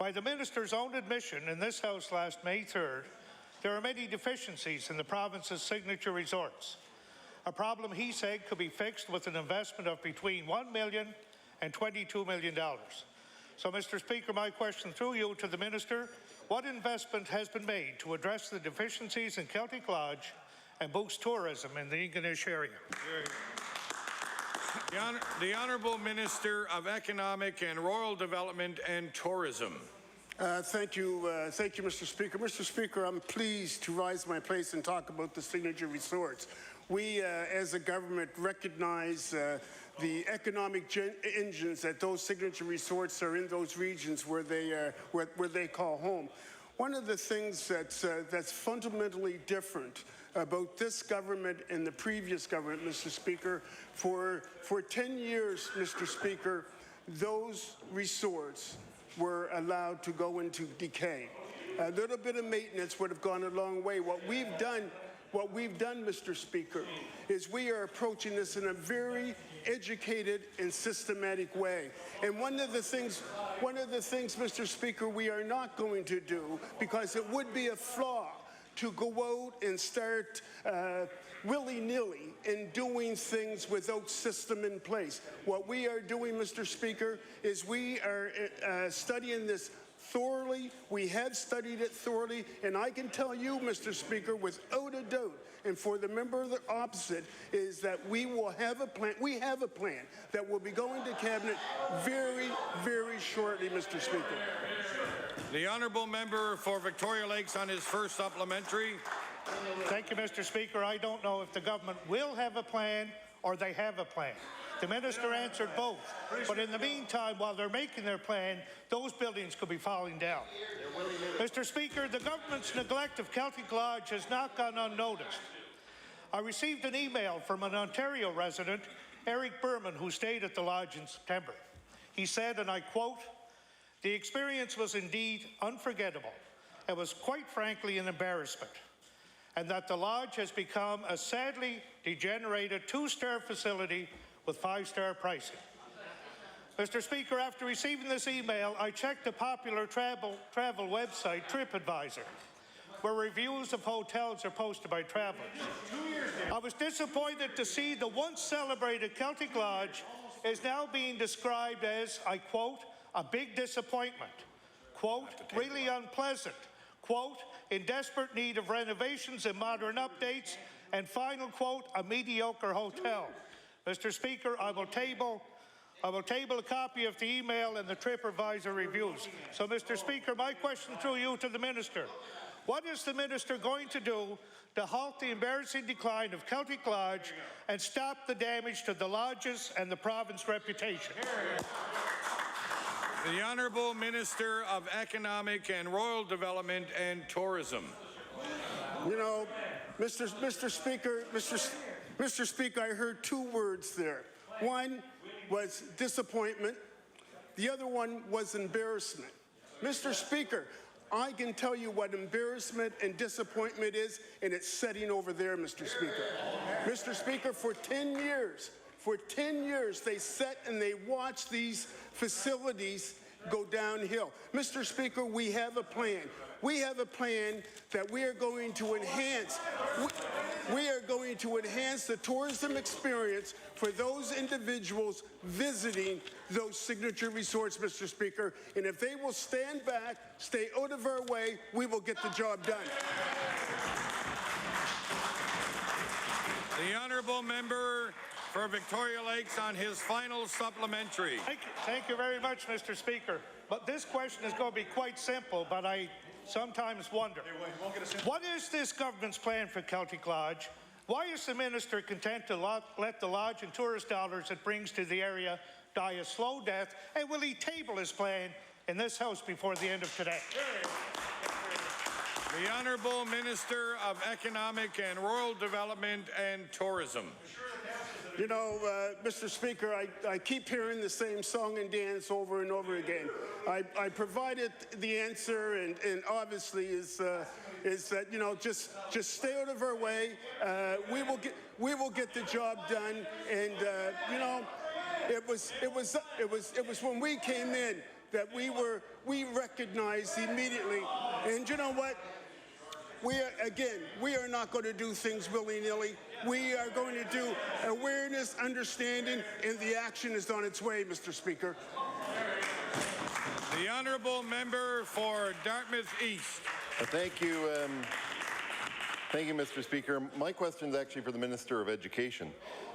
By the Minister's own admission in this House last May 3rd, there are many deficiencies in the province's signature resorts. A problem he said could be fixed with an investment of between $1 million and $22 million. So, Mr. Speaker, my question through you to the Minister, what investment has been made to address the deficiencies in Celtic Lodge and boost tourism in the Ingonish area? The Honourable Minister of Economic and Rural Development and Tourism. Thank you, Mr. Speaker. Mr. Speaker, I'm pleased to rise to my place and talk about the signature resorts. We, as a government, recognize the economic engines that those signature resorts are in those regions where they call home. One of the things that's fundamentally different about this government and the previous government, Mr. Speaker, for 10 years, Mr. Speaker, those resorts were allowed to go into decay. A little bit of maintenance would have gone a long way. What we've done, Mr. Speaker, is we are approaching this in a very educated and systematic way. And one of the things, Mr. Speaker, we are not going to do, because it would be a flaw to go out and start willy-nilly in doing things without system in place. What we are doing, Mr. Speaker, is we are studying this thoroughly. We have studied it thoroughly, and I can tell you, Mr. Speaker, without a doubt, and for the member of the opposite, is that we will have a plan. We have a plan that will be going to Cabinet very, very shortly, Mr. Speaker. The Honourable Member for Victoria Lakes on his first supplementary. Thank you, Mr. Speaker. I don't know if the government will have a plan or they have a plan. The Minister answered both. But in the meantime, while they're making their plan, those buildings could be falling down. Mr. Speaker, the government's neglect of Celtic Lodge has not gone unnoticed. I received an email from an Ontario resident, Eric Berman, who stayed at the lodge in September. He said, and I quote, "The experience was indeed unforgettable. It was quite frankly an embarrassment, and that the lodge has become a sadly degenerated two-star facility with five-star pricing." Mr. Speaker, after receiving this email, I checked the popular travel website TripAdvisor, where reviews of hotels are posted by travelers. I was disappointed to see the once celebrated Celtic Lodge is now being described as, I quote, "a big disappointment," quote, "really unpleasant," quote, "in desperate need of renovations and modern updates," and final quote, "a mediocre hotel." Mr. Speaker, I will table a copy of the email and the TripAdvisor reviews. So, Mr. Speaker, my question through you to the Minister. What is the Minister going to do to halt the embarrassing decline of Celtic Lodge and stop the damage to the lodges and the province's reputation? The Honourable Minister of Economic and Rural Development and Tourism. You know, Mr. Speaker, I heard two words there. One was disappointment. The other one was embarrassment. Mr. Speaker, I can tell you what embarrassment and disappointment is, and it's sitting over there, Mr. Speaker. Mr. Speaker, for 10 years, they sat and they watched these facilities go downhill. Mr. Speaker, we have a plan. We have a plan that we are going to enhance. We are going to enhance the tourism experience for those individuals visiting those signature resorts, Mr. Speaker. And if they will stand back, stay out of our way, we will get the job done. The Honourable Member for Victoria Lakes on his final supplementary. Thank you very much, Mr. Speaker. But this question is going to be quite simple, but I sometimes wonder, what is this government's plan for Celtic Lodge? Why is the Minister content to let the lodge and tourist dollars it brings to the area die a slow death? And will he table his plan in this House before the end of today? The Honourable Minister of Economic and Rural Development and Tourism. You know, Mr. Speaker, I keep hearing the same song and dance over and over again. I provided the answer, and obviously is that, you know, just stay out of our way. We will get the job done, and you know, it was when we came in that we recognized immediately. And you know what? We are not going to do things willy-nilly. We are going to do awareness, understanding, and the action is on its way, Mr. Speaker. The honourable member for Dartmouth East. Thank you. Thank you, Mr. Speaker. My question is actually for the Minister of Education.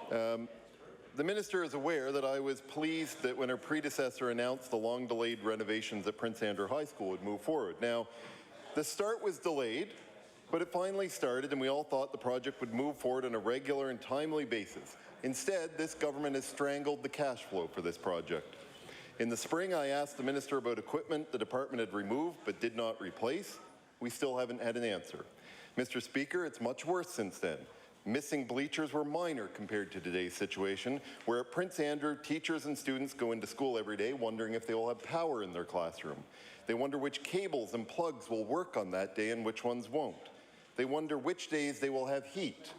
The Minister is aware that I was pleased that when her predecessor announced the long-delayed renovations at Prince Andrew High School would move forward. Now, the start was delayed, but it finally started, and we all thought the project would move forward on a regular and timely basis. Instead, this government has strangled the cash flow for this project. In the spring, I asked the Minister about equipment the department had removed but did not replace. We still haven't had an answer. Mr. Speaker, it's much worse since then. Missing bleachers were minor compared to today's situation, where at Prince Andrew, teachers and students go into school every day wondering if they will have power in their classroom. They wonder which cables and plugs will work on that day and which ones won't. They wonder which days they will have heat.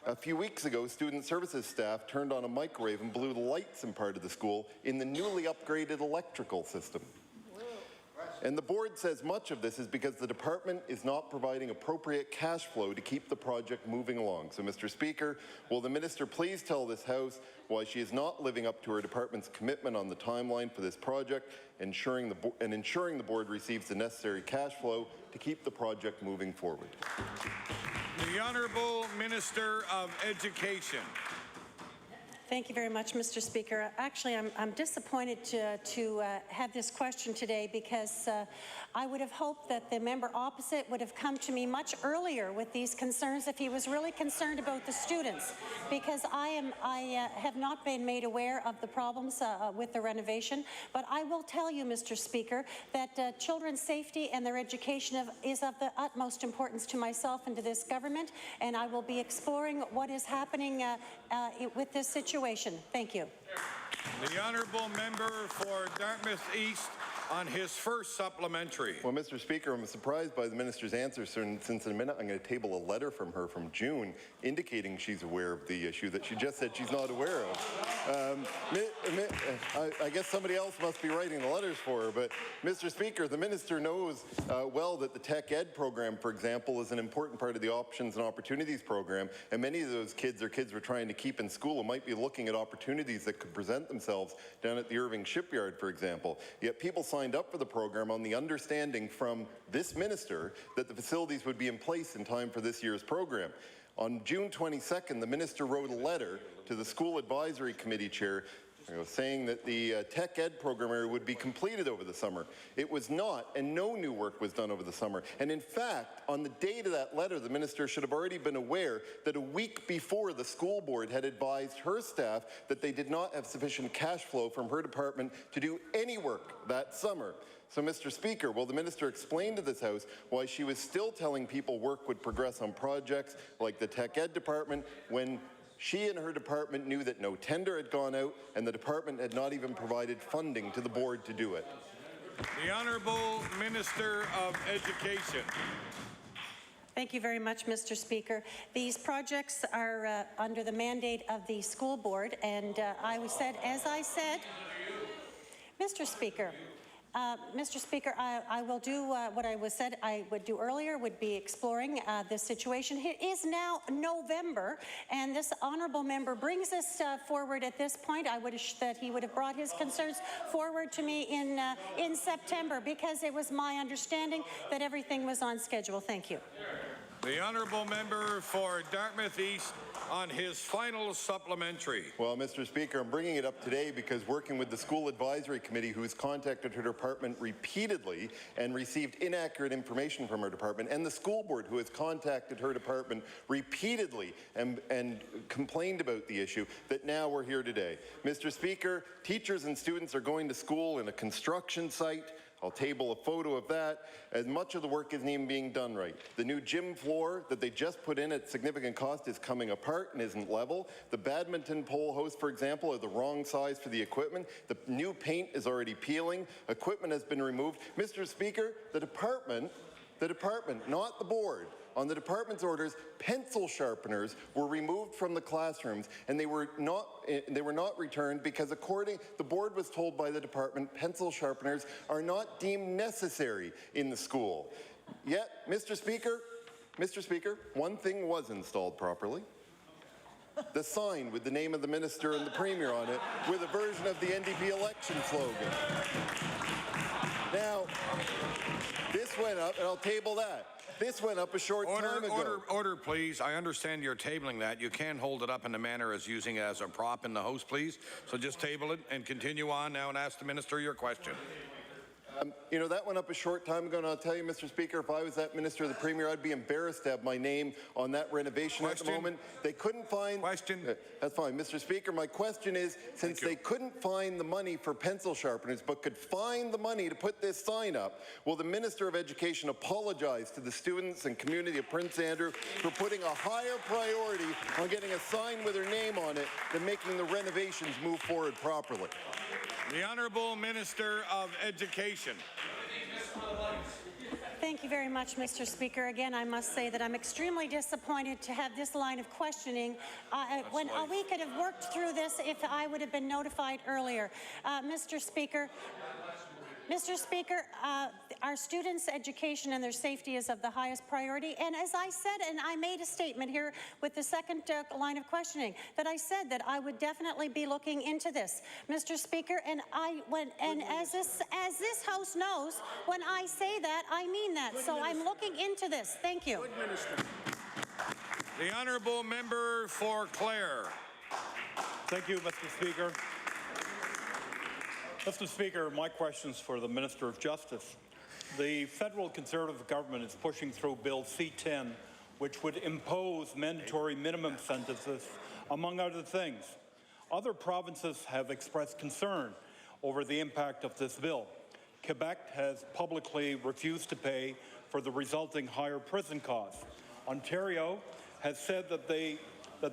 A few weeks ago, student services staff turned on a microwave and blew the lights in part of the school in the newly upgraded electrical system. And the board says much of this is because the department is not providing appropriate cash flow to keep the project moving along. So, Mr. Speaker, will the minister please tell this House why she is not living up to her department's commitment on the timeline for this project, ensuring the board receives the necessary cash flow to keep the project moving forward? The Honourable Minister of Education. Thank you very much, Mr. Speaker. Actually, I'm disappointed to have this question today because I would have hoped that the member opposite would have come to me much earlier with these concerns if he was really concerned about the students, because I have not been made aware of the problems with the renovation. But I will tell you, Mr. Speaker, that children's safety and their education is of the utmost importance to myself and to this government, and I will be exploring what is happening with this situation. Thank you. The honourable member for Dartmouth East on his first supplementary. Well, Mr. Speaker, I'm surprised by the minister's answer, since in a minute I'm going to table a letter from her from June indicating she's aware of the issue that she just said she's not aware of. I guess somebody else must be writing the letters for her, but Mr. Speaker, the minister knows well that the Tech Ed program, for example, is an important part of the Options and Opportunities program, and many of those kids are kids we're trying to keep in school and might be looking at opportunities that could present themselves down at the Irving shipyard, for example. Yet people signed up for the program on the understanding from this minister that the facilities would be in place in time for this year's program. On June 22nd, the minister wrote a letter to the School Advisory Committee chair saying that the Tech Ed program area would be completed over the summer. It was not, and no new work was done over the summer. And in fact, on the date of that letter, the minister should have already been aware that a week before the school board had advised her staff that they did not have sufficient cash flow from her department to do any work that summer. So, Mr. Speaker, will the minister explain to this House why she was still telling people work would progress on projects like the Tech Ed department when she and her department knew that no tender had gone out and the department had not even provided funding to the board to do it? The Honourable Minister of Education. Thank you very much, Mr. Speaker. These projects are under the mandate of the school board, and as I said, Mr. Speaker, I will do what I said I would do earlier, would be exploring this situation. It is now November, and this honourable member brings this forward at this point. I wish that he would have brought his concerns forward to me in September, because it was my understanding that everything was on schedule. Thank you. The honourable member for Dartmouth East on his final supplementary. Well, Mr. Speaker, I'm bringing it up today because working with the School Advisory Committee, who has contacted her department repeatedly and received inaccurate information from her department, and the school board, who has contacted her department repeatedly and complained about the issue, that now we're here today. Mr. Speaker, teachers and students are going to school in a construction site. I'll table a photo of that, as much of the work isn't even being done right. The new gym floor that they just put in at significant cost is coming apart and isn't level. The badminton pole hosts, for example, are the wrong size for the equipment. The new paint is already peeling. Equipment has been removed. Mr. Speaker, the department, not the board, on the department's orders, pencil sharpeners were removed from the classrooms, and they were not returned because, according the board was told by the department, pencil sharpeners are not deemed necessary in the school. Yet, Mr. Speaker, one thing was installed properly. The sign with the name of the minister and the premier on it with a version of the NDP election slogan. Now, this went up, and I'll table that. This went up a short time ago. Order, please. I understand you're tabling that. You can't hold it up in the manner as using it as a prop in the House, please. So just table it and continue on now and ask the minister your question. You know, that went up a short time ago, and I'll tell you, Mr. Speaker, if I was that minister or the premier, I'd be embarrassed to have my name on that renovation at the moment. They couldn't find... Question. That's fine. Mr. Speaker, my question is, since they couldn't find the money for pencil sharpeners but could find the money to put this sign up, will the Minister of Education apologize to the students and community of Prince Andrew for putting a higher priority on getting a sign with her name on it than making the renovations move forward properly? The Honourable Minister of Education. Thank you very much, Mr. Speaker. Again, I must say that I'm extremely disappointed to have this line of questioning when we could have worked through this if I would have been notified earlier. Mr. Speaker, our students' education and their safety is of the highest priority. And as I said, and I made a statement here with the second line of questioning, that I said that I would definitely be looking into this, Mr. Speaker. And as this House knows, when I say that, I mean that. So I'm looking into this. Thank you. The Honourable Member for Clare. Thank you, Mr. Speaker. Mr. Speaker, my question is for the Minister of Justice. The federal Conservative government is pushing through Bill C-10, which would impose mandatory minimum sentences, among other things. Other provinces have expressed concern over the impact of this bill. Quebec has publicly refused to pay for the resulting higher prison costs. Ontario has said that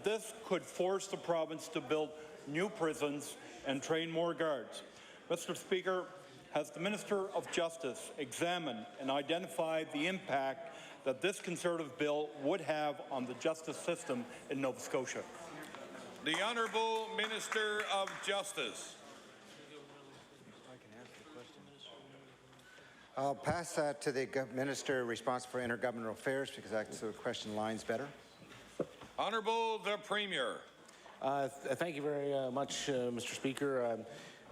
this could force the province to build new prisons and train more guards. Mr. Speaker, has the Minister of Justice examined and identified the impact that this Conservative bill would have on the justice system in Nova Scotia? The Honourable Minister of Justice. I'll pass that to the Minister responsible for intergovernmental affairs because that's the question lines better. Honourable the Premier. Thank you very much, Mr. Speaker.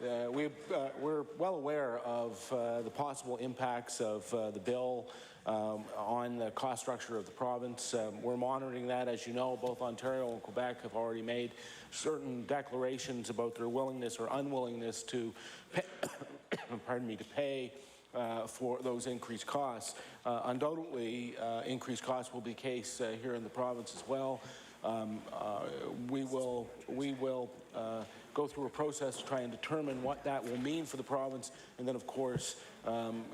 We're well aware of the possible impacts of the bill on the cost structure of the province. We're monitoring that. As you know, both Ontario and Quebec have already made certain declarations about their willingness or unwillingness to pay, to pay for those increased costs. Undoubtedly, increased costs will be the case here in the province as well. We will go through a process to try and determine what that will mean for the province, and then, of course,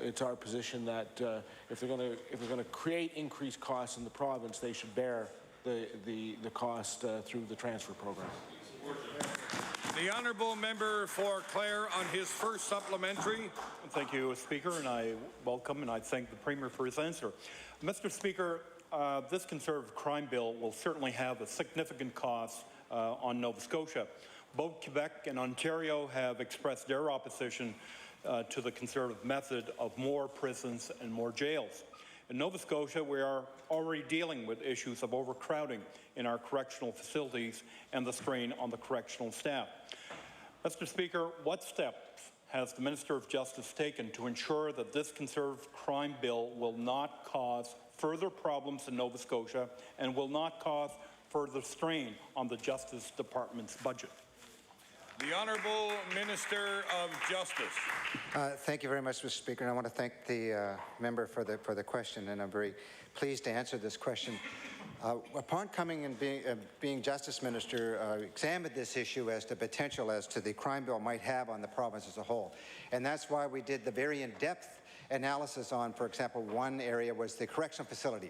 it's our position that if they're going to create increased costs in the province, they should bear the cost through the transfer program. The Honourable Member for Clare on his first supplementary. Thank you, Speaker, and I welcome and I thank the Premier for his answer. Mr. Speaker, this Conservative crime bill will certainly have a significant cost on Nova Scotia. Both Quebec and Ontario have expressed their opposition to the Conservative method of more prisons and more jails. In Nova Scotia, we are already dealing with issues of overcrowding in our correctional facilities and the strain on the correctional staff. Mr. Speaker, what steps has the Minister of Justice taken to ensure that this Conservative crime bill will not cause further problems in Nova Scotia and will not cause further strain on the Justice Department's budget? The Honourable Minister of Justice. Thank you very much, Mr. Speaker, and I want to thank the member for the question, and I'm very pleased to answer this question. Upon coming and being Justice Minister, examined this issue as to potential as to the crime bill might have on the province as a whole, and that's why we did the very in-depth analysis on, for example, one area was the correctional facility.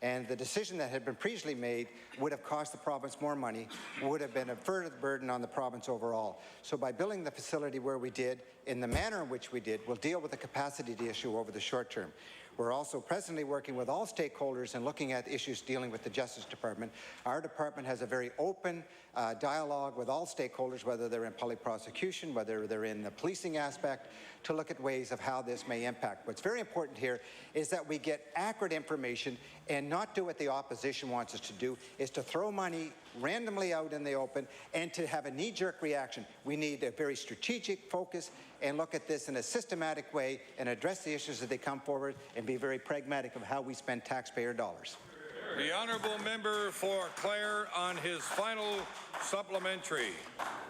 And the decision that had been previously made would have cost the province more money, would have been a further burden on the province overall. So by building the facility where we did, in the manner in which we did, we'll deal with the capacity issue over the short term. We're also presently working with all stakeholders and looking at issues dealing with the Justice Department. Our department has a very open dialogue with all stakeholders, whether they're in public prosecution, whether they're in the policing aspect, to look at ways of how this may impact. What's very important here is that we get accurate information and not do what the opposition wants us to do, is to throw money randomly out in the open and to have a knee-jerk reaction. We need a very strategic focus and look at this in a systematic way and address the issues as they come forward and be very pragmatic of how we spend taxpayer dollars. The honourable member for Clare on his final supplementary.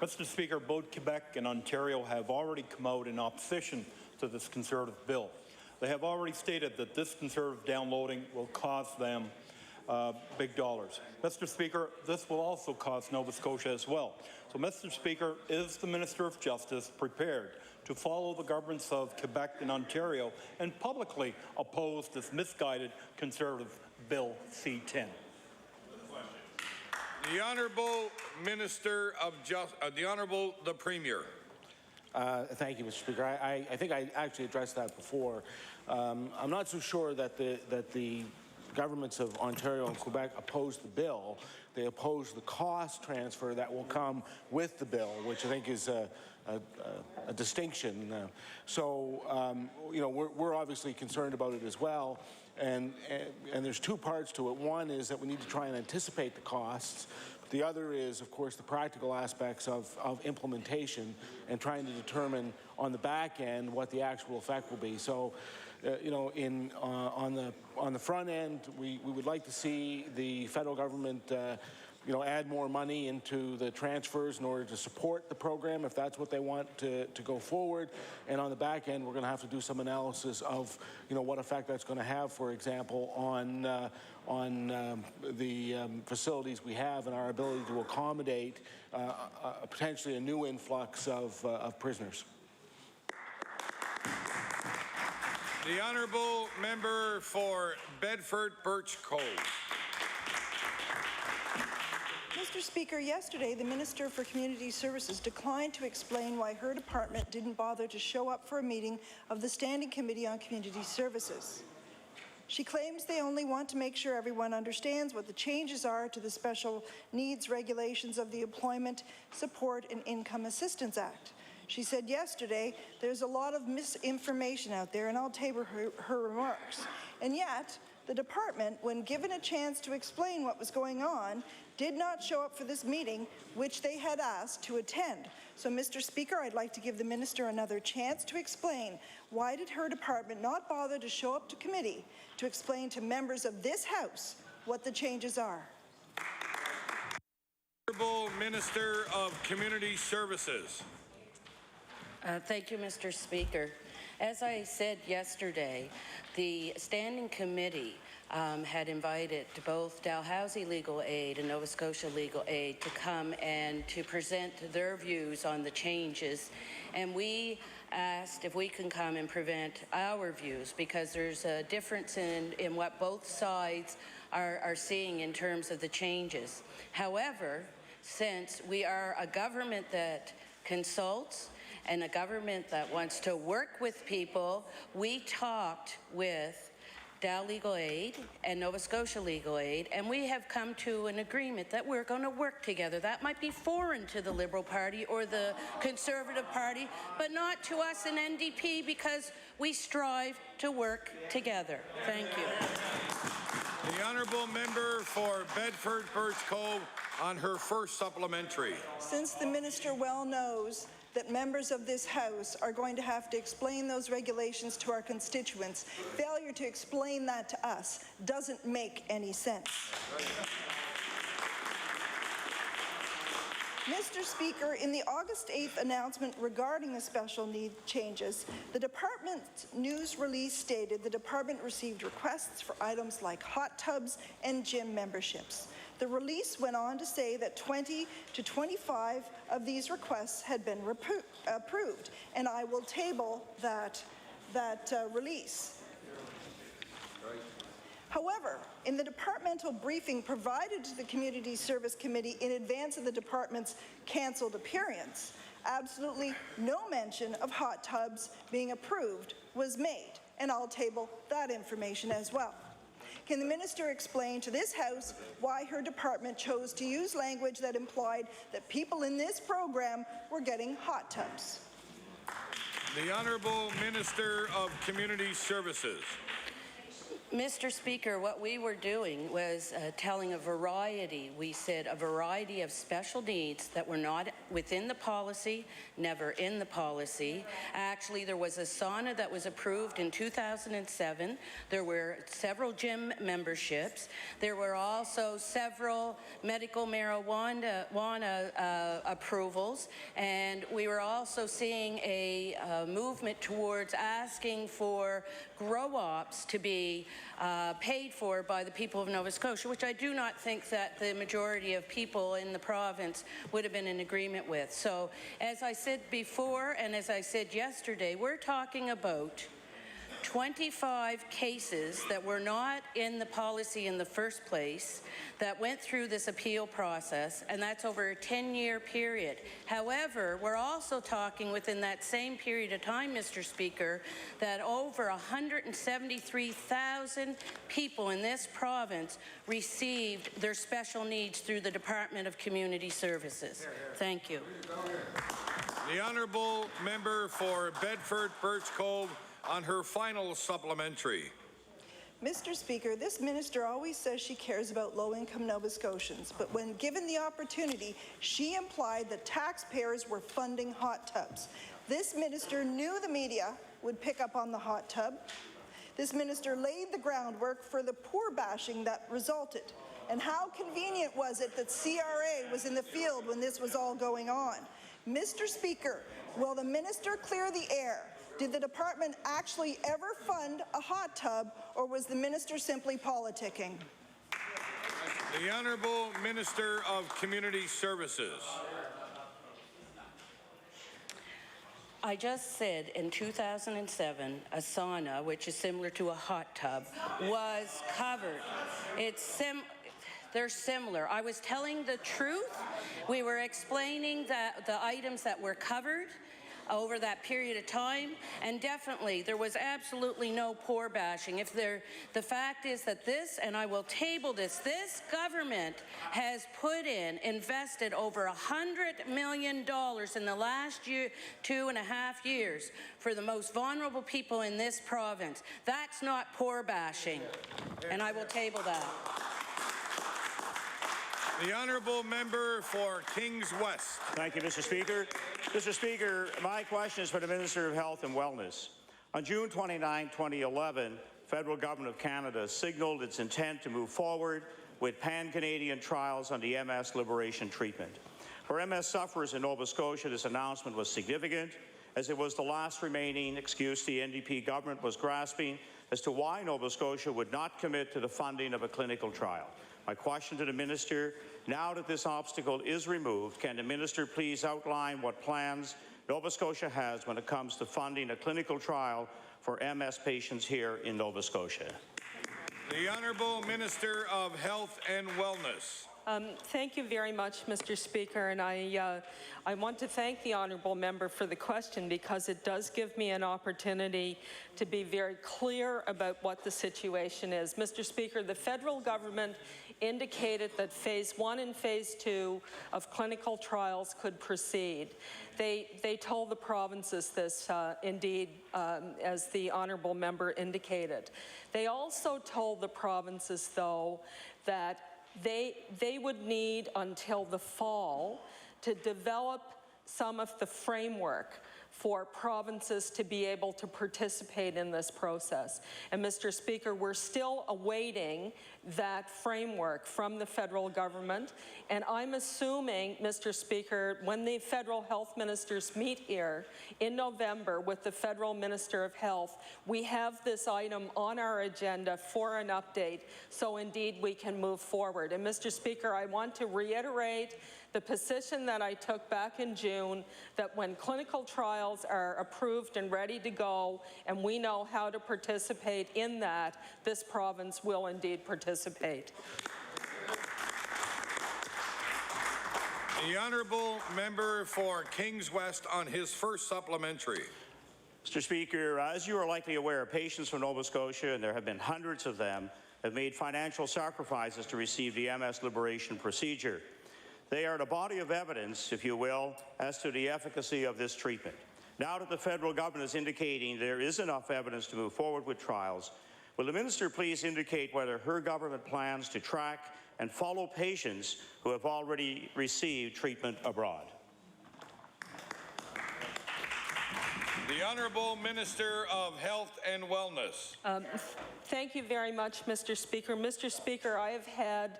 Mr. Speaker, both Quebec and Ontario have already come out in opposition to this Conservative bill. They have already stated that this Conservative downloading will cost them big dollars. Mr. Speaker, this will also cost Nova Scotia as well. So, Mr. Speaker, is the Minister of Justice prepared to follow the governments of Quebec and Ontario and publicly oppose this misguided Conservative Bill C-10? The Honourable Minister of the Premier. Thank you, Mr. Speaker. I think I actually addressed that before. I'm not so sure that the governments of Ontario and Quebec oppose the bill. They oppose the cost transfer that will come with the bill, which I think is a distinction. You know, we're obviously concerned about it as well. And there's two parts to it. One is that we need to try and anticipate the costs. The other is, of course, the practical aspects of implementation and trying to determine on the back end what the actual effect will be. So, you know, on the front end, we would like to see the federal government you know, add more money into the transfers in order to support the program if that's what they want to go forward. And on the back end, we're going to have to do some analysis of, you know, what effect that's going to have, for example, on the facilities we have and our ability to accommodate potentially a new influx of prisoners. The honourable member for Bedford Birch Cove. Mr. Speaker, yesterday the Minister for Community Services declined to explain why her department didn't bother to show up for a meeting of the Standing Committee on Community Services. She claims they only want to make sure everyone understands what the changes are to the special needs regulations of the Employment Support and Income Assistance Act. She said yesterday there's a lot of misinformation out there, and I'll table her remarks. And yet, the department, when given a chance to explain what was going on, did not show up for this meeting, which they had asked to attend. So, Mr. Speaker, I'd like to give the minister another chance to explain why did her department not bother to show up to committee to explain to members of this House what the changes are. Honourable Minister of Community Services. Thank you, Mr. Speaker. As I said yesterday, the Standing Committee had invited both Dalhousie Legal Aid and Nova Scotia Legal Aid to come and to present their views on the changes. And we asked if we can come and present our views, because there's a difference in what both sides are seeing in terms of the changes. However, since we are a government that consults and a government that wants to work with people, we talked with Dal Legal Aid and Nova Scotia Legal Aid, and we have come to an agreement that we're going to work together. That might be foreign to the Liberal Party or the Conservative Party, but not to us in NDP, because we strive to work together. Thank you. The honourable member for Bedford Birch Cove on her first supplementary. Since the minister well knows that members of this House are going to have to explain those regulations to our constituents, failure to explain that to us doesn't make any sense. Mr. Speaker, in the August 8th announcement regarding the special need changes, the department's news release stated the department received requests for items like hot tubs and gym memberships. The release went on to say that 20 to 25 of these requests had been approved, and I will table that release. However, in the departmental briefing provided to the Community Service Committee in advance of the department's cancelled appearance, absolutely no mention of hot tubs being approved was made. and I'll table that information as well. Can the minister explain to this House why her department chose to use language that implied that people in this program were getting hot tubs? The Honourable Minister of Community Services. Mr. Speaker, what we were doing was telling a variety, we said a variety of special needs that were not within the policy, never in the policy. Actually, there was a sauna that was approved in 2007. There were several gym memberships. There were also several medical marijuana approvals. And we were also seeing a movement towards asking for grow-ops to be paid for by the people of Nova Scotia, which I do not think that the majority of people in the province would have been in agreement with. So, as I said before and as I said yesterday, we're talking about 25 cases that were not in the policy in the first place that went through this appeal process, and that's over a 10-year period. However, we're also talking within that same period of time, Mr. Speaker, that over 173,000 people in this province received their special needs through the Department of Community Services. Thank you. The Honourable Member for Bedford Birch Cove on her final supplementary. Mr. Speaker, this minister always says she cares about low-income Nova Scotians, but when given the opportunity, she implied that taxpayers were funding hot tubs. This minister knew the media would pick up on the hot tub. This minister laid the groundwork for the poor bashing that resulted. And how convenient was it that CRA was in the field when this was all going on? Mr. Speaker, will the minister clear the air? Did the department actually ever fund a hot tub, or was the minister simply politicking? The Honourable Minister of Community Services. I just said in 2007, a sauna, which is similar to a hot tub, was covered. They're similar. I was telling the truth. We were explaining the items that were covered over that period of time, and definitely there was absolutely no poor bashing. The fact is that this, and I will table this government has invested over $100 million in the last 2.5 years for the most vulnerable people in this province. That's not poor bashing, and I will table that. The Honourable Member for Kings West. Thank you, Mr. Speaker. Mr. Speaker, my question is for the Minister of Health and Wellness. On June 29, 2011, federal government of Canada signaled its intent to move forward with pan-Canadian trials on the MS liberation treatment. For MS sufferers in Nova Scotia, this announcement was significant, as it was the last remaining excuse the NDP government was grasping as to why Nova Scotia would not commit to the funding of a clinical trial. My question to the Minister, now that this obstacle is removed, can the Minister please outline what plans Nova Scotia has when it comes to funding a clinical trial for MS patients here in Nova Scotia? The Honourable Minister of Health and Wellness. Thank you very much, Mr. Speaker, and I want to thank the honourable member for the question, because it does give me an opportunity to be very clear about what the situation is. Mr. Speaker, the federal government indicated that Phase 1 and Phase 2 of clinical trials could proceed. They told the provinces this, indeed, as the honourable member indicated. They also told the provinces, though, that they would need until the fall to develop some of the framework for provinces to be able to participate in this process. And Mr. Speaker, we're still awaiting that framework from the federal government. And I'm assuming, Mr. Speaker, when the federal health ministers meet here in November with the federal Minister of Health, we have this item on our agenda for an update, so indeed we can move forward. And Mr. Speaker, I want to reiterate the position that I took back in June, that when clinical trials are approved and ready to go, and we know how to participate in that, this province will indeed participate. The Honourable Member for Kings West on his first supplementary. Mr. Speaker, as you are likely aware, patients from Nova Scotia, and there have been hundreds of them, have made financial sacrifices to receive the MS liberation procedure. They are the body of evidence, if you will, as to the efficacy of this treatment. Now that the federal government is indicating there is enough evidence to move forward with trials, will the minister please indicate whether her government plans to track and follow patients who have already received treatment abroad? The Honourable Minister of Health and Wellness. Thank you very much, Mr. Speaker. Mr. Speaker, I have had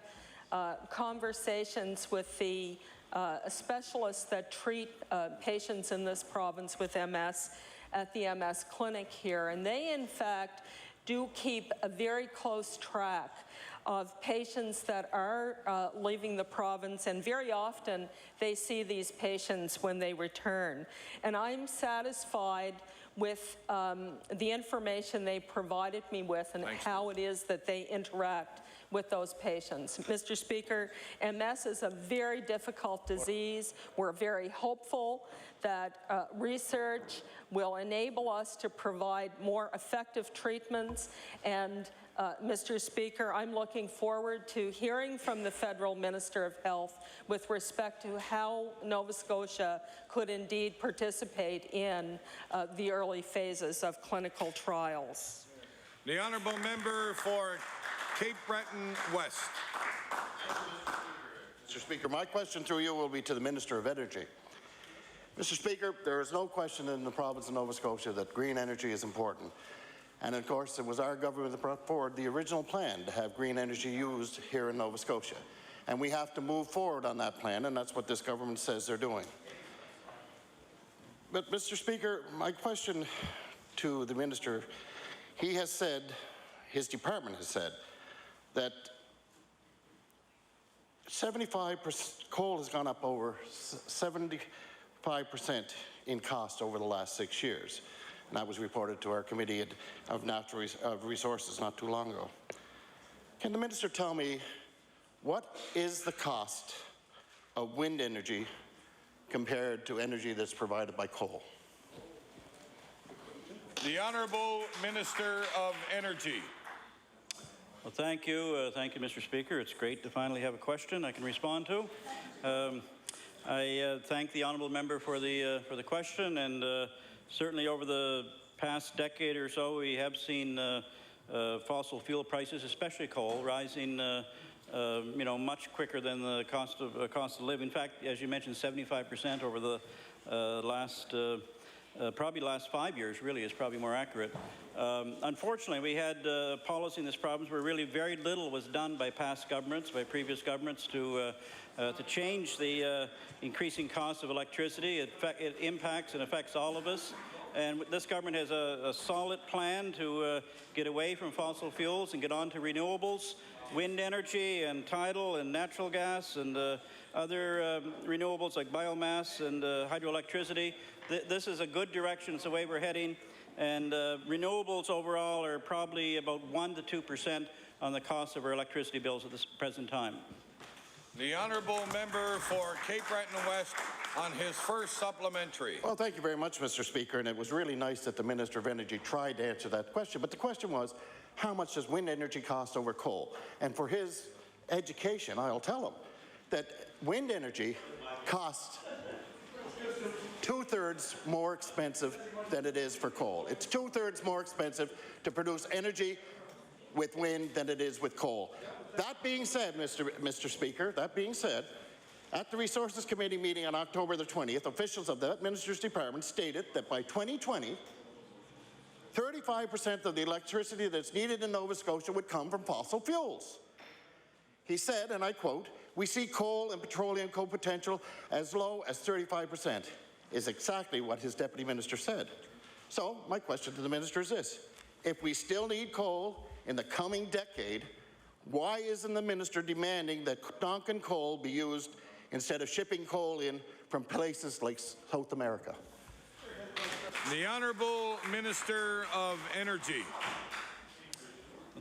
conversations with the specialists that treat patients in this province with MS at the MS clinic here, and they in fact do keep a very close track of patients that are leaving the province, and very often they see these patients when they return. And I'm satisfied with the information they provided me with and how it is that they interact with those patients. Mr. Speaker, MS is a very difficult disease. We're very hopeful that research will enable us to provide more effective treatments. And Mr. Speaker, I'm looking forward to hearing from the Federal Minister of Health with respect to how Nova Scotia could indeed participate in the early phases of clinical trials. The Honourable Member for Cape Breton West. Mr. Speaker, my question through you will be to the Minister of Energy. Mr. Speaker, there is no question in the province of Nova Scotia that green energy is important. And of course, it was our government that brought forward the original plan to have green energy used here in Nova Scotia. And we have to move forward on that plan, and that's what this government says they're doing. But Mr. Speaker, my question to the Minister, he has said, his department has said, that 75% coal has gone up over 75% in cost over the last 6 years. And that was reported to our Committee of Natural Resources not too long ago. Can the Minister tell me what is the cost of wind energy compared to energy that's provided by coal? The Honourable Minister of Energy. Well, thank you, Mr. Speaker. It's great to finally have a question I can respond to. I thank the honourable member for the question, and certainly over the past decade or so, we have seen fossil fuel prices, especially coal, rising, much quicker than the cost of living. In fact, as you mentioned, 75% over the probably last 5 years. Really, is probably more accurate. Unfortunately, we had policy in this province where really very little was done by past governments, by previous governments, to change the increasing cost of electricity. It impacts and affects all of us. And this government has a solid plan to get away from fossil fuels and get on to renewables, wind energy and tidal and natural gas and other renewables like biomass and hydroelectricity. This is a good direction. It's the way we're heading. And renewables overall are probably about 1% to 2% on the cost of our electricity bills at this present time. The Honourable Member for Cape Breton West on his first supplementary. Well, thank you very much, Mr. Speaker, and it was really nice that the Minister of Energy tried to answer that question. But the question was, how much does wind energy cost over coal? And for his education, I'll tell him that wind energy costs 2/3 more expensive than it is for coal. It's 2/3 more expensive to produce energy with wind than it is with coal. That being said, Mr. Speaker, that being said, at the Resources Committee meeting on October the 20th, officials of that Minister's Department stated that by 2020, 35% of the electricity that's needed in Nova Scotia would come from fossil fuels. He said, and I quote, "We see coal and petroleum co-potential as low as 35%, is exactly what his Deputy Minister said. So my question to the Minister is this: if we still need coal in the coming decade, why isn't the Minister demanding that Donkin coal be used instead of shipping coal in from places like South America? The Honourable Minister of Energy.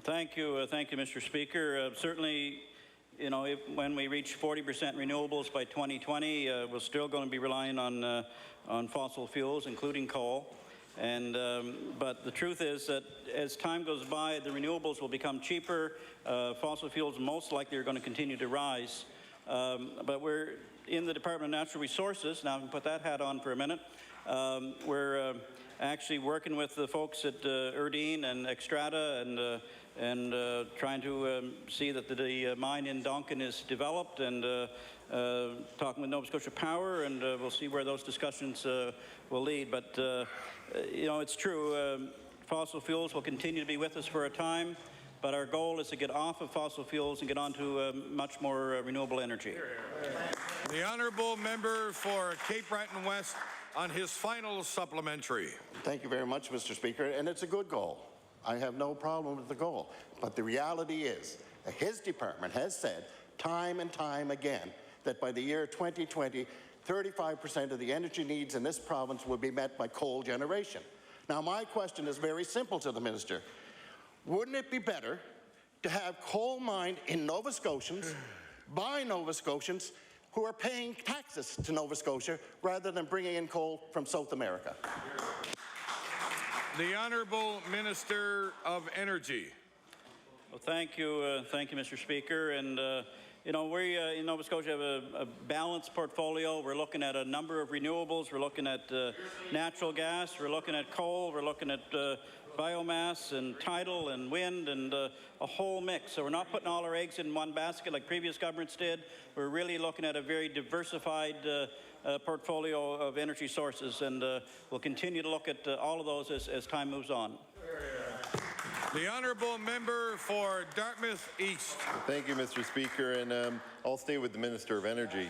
Thank you, Mr. Speaker. Certainly, you know, when we reach 40% renewables by 2020, we're still going to be relying on fossil fuels, including coal. But the truth is that as time goes by, the renewables will become cheaper. Fossil fuels most likely are going to continue to rise. But we're in the Department of Natural Resources. Now I can put that hat on for a minute. We're actually working with the folks at Erdene and Xstrata and trying to see that the mine in Donkin is developed, and talking with Nova Scotia Power, and we'll see where those discussions will lead. But you know, it's true, fossil fuels will continue to be with us for a time, but our goal is to get off of fossil fuels and get onto much more renewable energy. The honourable member for Cape Breton West on his final supplementary. Thank you very much, Mr. Speaker, and it's a good goal. I have no problem with the goal, but the reality is that his department has said time and time again that by the year 2020, 35% of the energy needs in this province will be met by coal generation. Now, my question is very simple to the minister. Wouldn't it be better to have coal mined in Nova Scotians by Nova Scotians who are paying taxes to Nova Scotia rather than bringing in coal from South America? The Honourable Minister of Energy. Well, thank you, Mr. Speaker. And you know, we in Nova Scotia have a balanced portfolio. We're looking at a number of renewables. We're looking at natural gas. We're looking at coal. We're looking at biomass and tidal and wind and a whole mix. So we're not putting all our eggs in one basket like previous governments did. We're really looking at a very diversified portfolio of energy sources, and we'll continue to look at all of those as time moves on. The honourable member for Dartmouth East. Thank you, Mr. Speaker, and I'll stay with the Minister of Energy.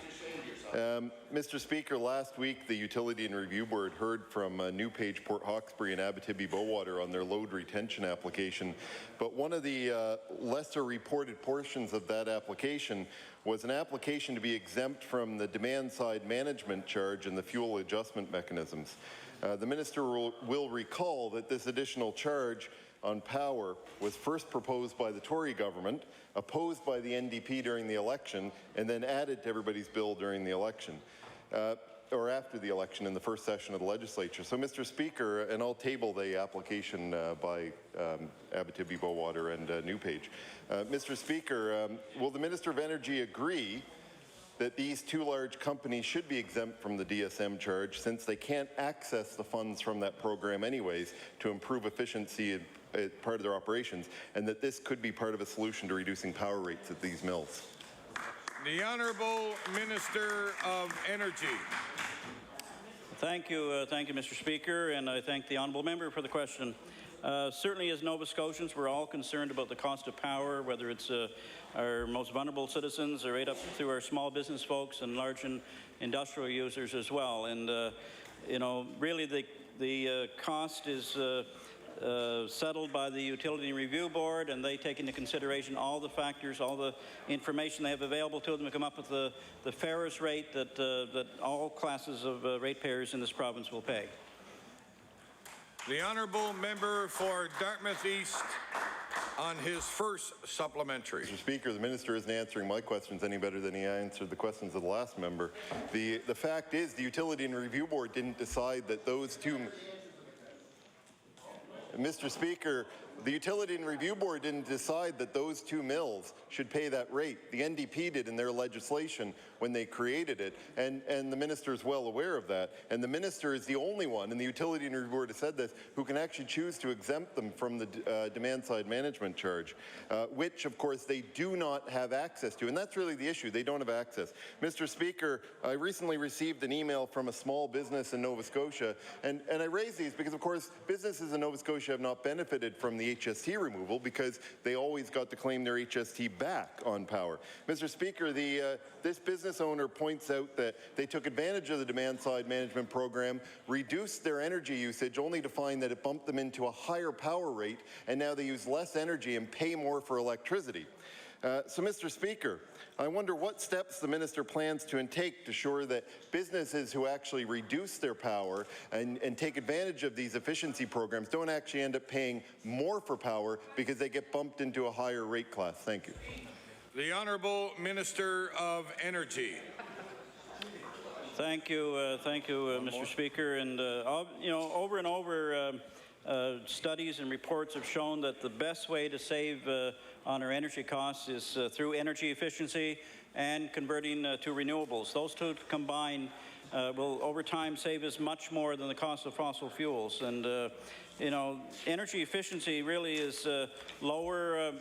Mr. Speaker, last week the Utility and Review Board heard from Newpage, Port Hawkesbury and Abitibi-Bowater on their load retention application, but one of the lesser reported portions of that application was an application to be exempt from the demand-side management charge and the fuel adjustment mechanisms. The Minister will recall that this additional charge on power was first proposed by the Tory government, opposed by the NDP during the election, and then added to everybody's bill during the election, or after the election in the first session of the legislature. So, Mr. Speaker, and I'll table the application by Abitibi-Bowater and Newpage. Mr. Speaker, will the Minister of Energy agree that these two large companies should be exempt from the DSM charge since they can't access the funds from that program anyways to improve efficiency as part of their operations, and that this could be part of a solution to reducing power rates at these mills? The Honourable Minister of Energy. Thank you, Mr. Speaker, and I thank the honourable member for the question. Certainly, as Nova Scotians, we're all concerned about the cost of power, whether it's our most vulnerable citizens or right up through our small business folks and large industrial users as well. And you know, really, the cost is settled by the Utility and Review Board, and they take into consideration all the factors, all the information they have available to them to come up with the fairest rate that all classes of ratepayers in this province will pay. The honourable member for Dartmouth East on his first supplementary. Mr. Speaker, the minister isn't answering my questions any better than he answered the questions of the last member. The fact is the Utility and Review Board didn't decide that those two... Mr. Speaker, the Utility and Review Board didn't decide that those two mills should pay that rate. The NDP did in their legislation when they created it, and the minister is well aware of that. And the minister is the only one, and the Utility and Review Board has said this, who can actually choose to exempt them from the demand-side management charge, which, of course, they do not have access to. And that's really the issue. They don't have access. Mr. Speaker, I recently received an email from a small business in Nova Scotia, and I raise these because, of course, businesses in Nova Scotia have not benefited from the HST removal because they always got to claim their HST back on power. Mr. Speaker, this business owner points out that they took advantage of the demand-side management program, reduced their energy usage only to find that it bumped them into a higher power rate, and now they use less energy and pay more for electricity. So, Mr. Speaker, I wonder what steps the minister plans to take to ensure that businesses who actually reduce their power and take advantage of these efficiency programs don't actually end up paying more for power because they get bumped into a higher rate class. Thank you. The Honourable Minister of Energy. Thank you, Mr. Speaker. And you know, over and over, studies and reports have shown that the best way to save on our energy costs is through energy efficiency and converting to renewables. Those two combined will, over time, save us much more than the cost of fossil fuels. And you know, energy efficiency really is lower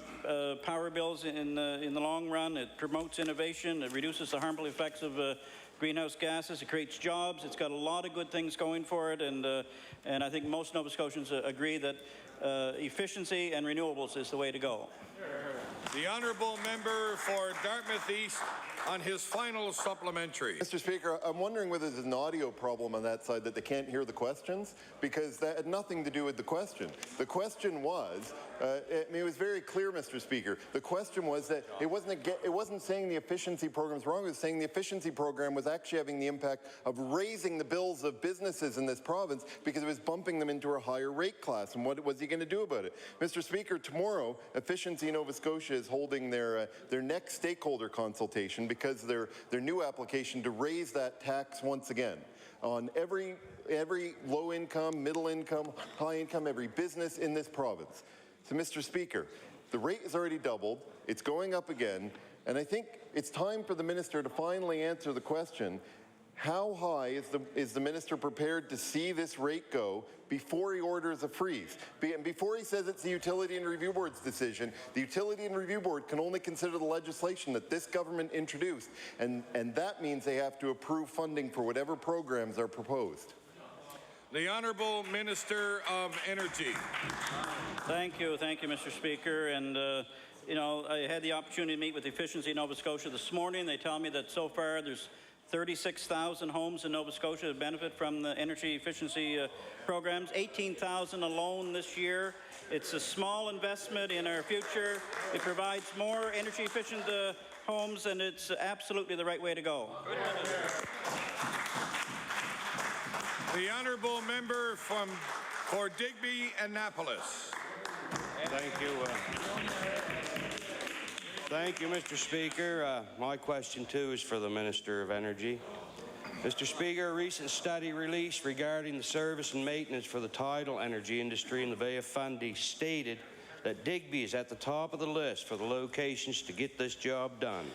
power bills in the long run. It promotes innovation. It reduces the harmful effects of greenhouse gases. It creates jobs. It's got a lot of good things going for it. And I think most Nova Scotians agree that efficiency and renewables is the way to go. The honourable member for Dartmouth East on his final supplementary. Mr. Speaker, I'm wondering whether there's an audio problem on that side that they can't hear the questions, because that had nothing to do with the question. The question was, it was very clear, Mr. Speaker. The question was that it wasn't saying the efficiency program was wrong. It was saying the efficiency program was actually having the impact of raising the bills of businesses in this province because it was bumping them into a higher rate class. And what was he going to do about it? Mr. Speaker, tomorrow, Efficiency Nova Scotia is holding their next stakeholder consultation because their new application to raise that tax once again on every low income, middle income, high income, every business in this province. So, Mr. Speaker, the rate has already doubled. It's going up again. And I think it's time for the minister to finally answer the question, how high is the minister prepared to see this rate go before he orders a freeze? And before he says it's the Utility and Review Board's decision, the Utility and Review Board can only consider the legislation that this government introduced, and that means they have to approve funding for whatever programs are proposed. The Honourable Minister of Energy. Thank you, Mr. Speaker. And you know, I had the opportunity to meet with Efficiency Nova Scotia this morning. They tell me that so far there's 36,000 homes in Nova Scotia that benefit from the energy efficiency programs, 18,000 alone this year. It's a small investment in our future. It provides more energy efficient homes, and it's absolutely the right way to go. The Honourable Member for Digby Annapolis. Thank you. Thank you, Mr. Speaker. My question, too, is for the Minister of Energy. Mr. Speaker, a recent study released regarding the service and maintenance for the tidal energy industry in the Bay of Fundy stated that Digby is at the top of the list for the locations to get this job done.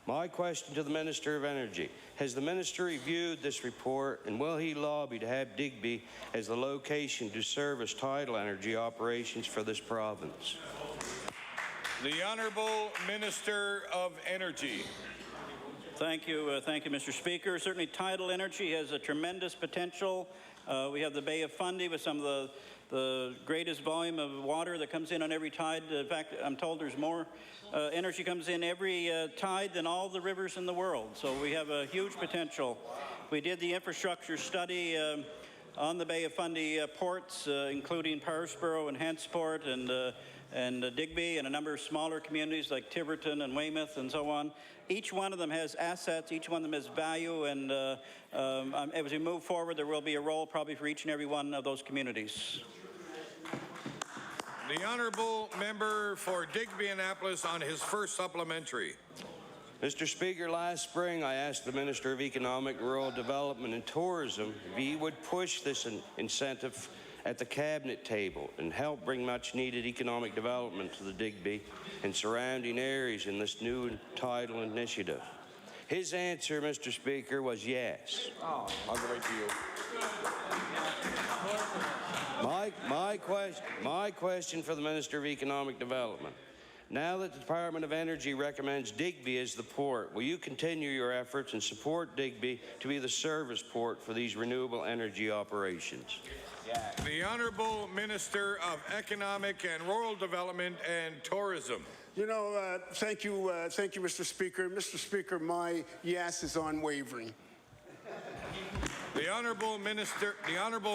My question to the Minister of Energy, has the Minister reviewed this report, and will he lobby to have Digby as the location to service tidal energy operations for this province? The Honourable Minister of Energy. Thank you, Mr. Speaker. Certainly tidal energy has a tremendous potential. We have the Bay of Fundy with some of the greatest volume of water that comes in on every tide. In fact, I'm told there's more energy comes in every tide than all the rivers in the world. So we have a huge potential. We did the infrastructure study on the Bay of Fundy ports, including Parisborough and Hantsport and Digby and a number of smaller communities like Tiverton and Weymouth and so on. Each one of them has assets, each one of them has value, and as we move forward, there will be a role probably for each and every one of those communities. The Honourable Member for Digby Annapolis on his first supplementary. Mr. Speaker, last spring I asked the Minister of Economic, Rural Development and Tourism if he would push this incentive at the Cabinet table and help bring much needed economic development to the Digby and surrounding areas in this new tidal initiative. His answer, Mr. Speaker, was yes. Oh, I'll go right to you. My question for the Minister of Economic Development. Now that the Department of Energy recommends Digby as the port, will you continue your efforts and support Digby to be the service port for these renewable energy operations? The Honourable Minister of Economic and Rural Development and Tourism. You know, thank you, Mr. Speaker. Mr. Speaker, my yes is unwavering. The Honourable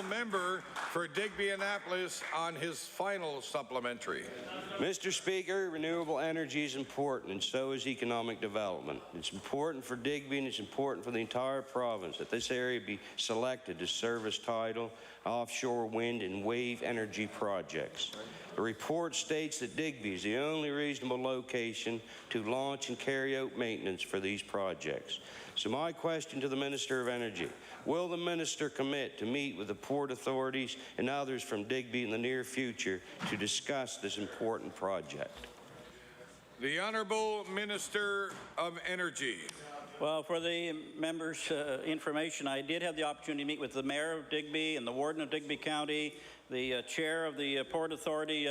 Member for Digby Annapolis on his final supplementary. Mr. Speaker, renewable energy is important, and so is economic development. It's important for Digby, and it's important for the entire province that this area be selected to service tidal offshore wind and wave energy projects. The report states that Digby is the only reasonable location to launch and carry out maintenance for these projects. So my question to the Minister of Energy, will the Minister commit to meet with the port authorities and others from Digby in the near future to discuss this important project? The Honourable Minister of Energy. Well, for the members' information, I did have the opportunity to meet with the Mayor of Digby and the Warden of Digby County, the Chair of the Port Authority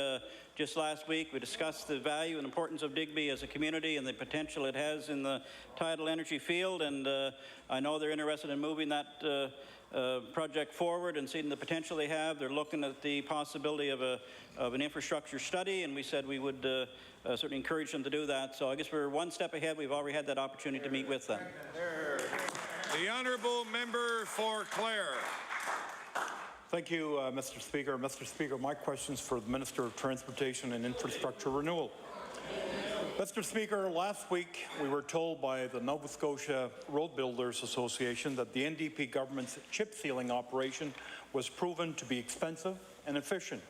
just last week. We discussed the value and importance of Digby as a community and the potential it has in the tidal energy field, and I know they're interested in moving that project forward and seeing the potential they have. They're looking at the possibility of an infrastructure study, and we said we would certainly encourage them to do that. So I guess we're one step ahead. We've already had that opportunity to meet with them. The Honourable Member for Clare. Thank you, Mr. Speaker. Mr. Speaker, my question is for the Minister of Transportation and Infrastructure Renewal. Mr. Speaker, last week we were told by the Nova Scotia Road Builders Association that the NDP government's chip sealing operation was proven to be expensive and efficient.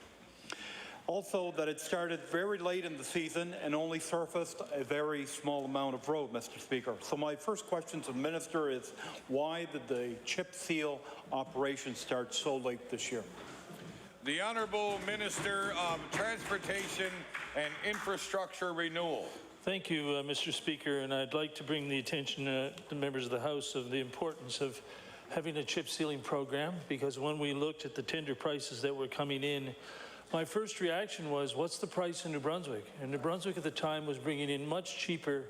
Also, that it started very late in the season and only surfaced a very small amount of road, Mr. Speaker. So my first question to the Minister is, why did the chip seal operation start so late this year? The Honourable Minister of Transportation and Infrastructure Renewal. Thank you, Mr. Speaker, and I'd like to bring the attention to the members of the House of the importance of having a chip sealing program, because when we looked at the tender prices that were coming in, my first reaction was, what's the price in New Brunswick? And New Brunswick at the time was bringing in much cheaper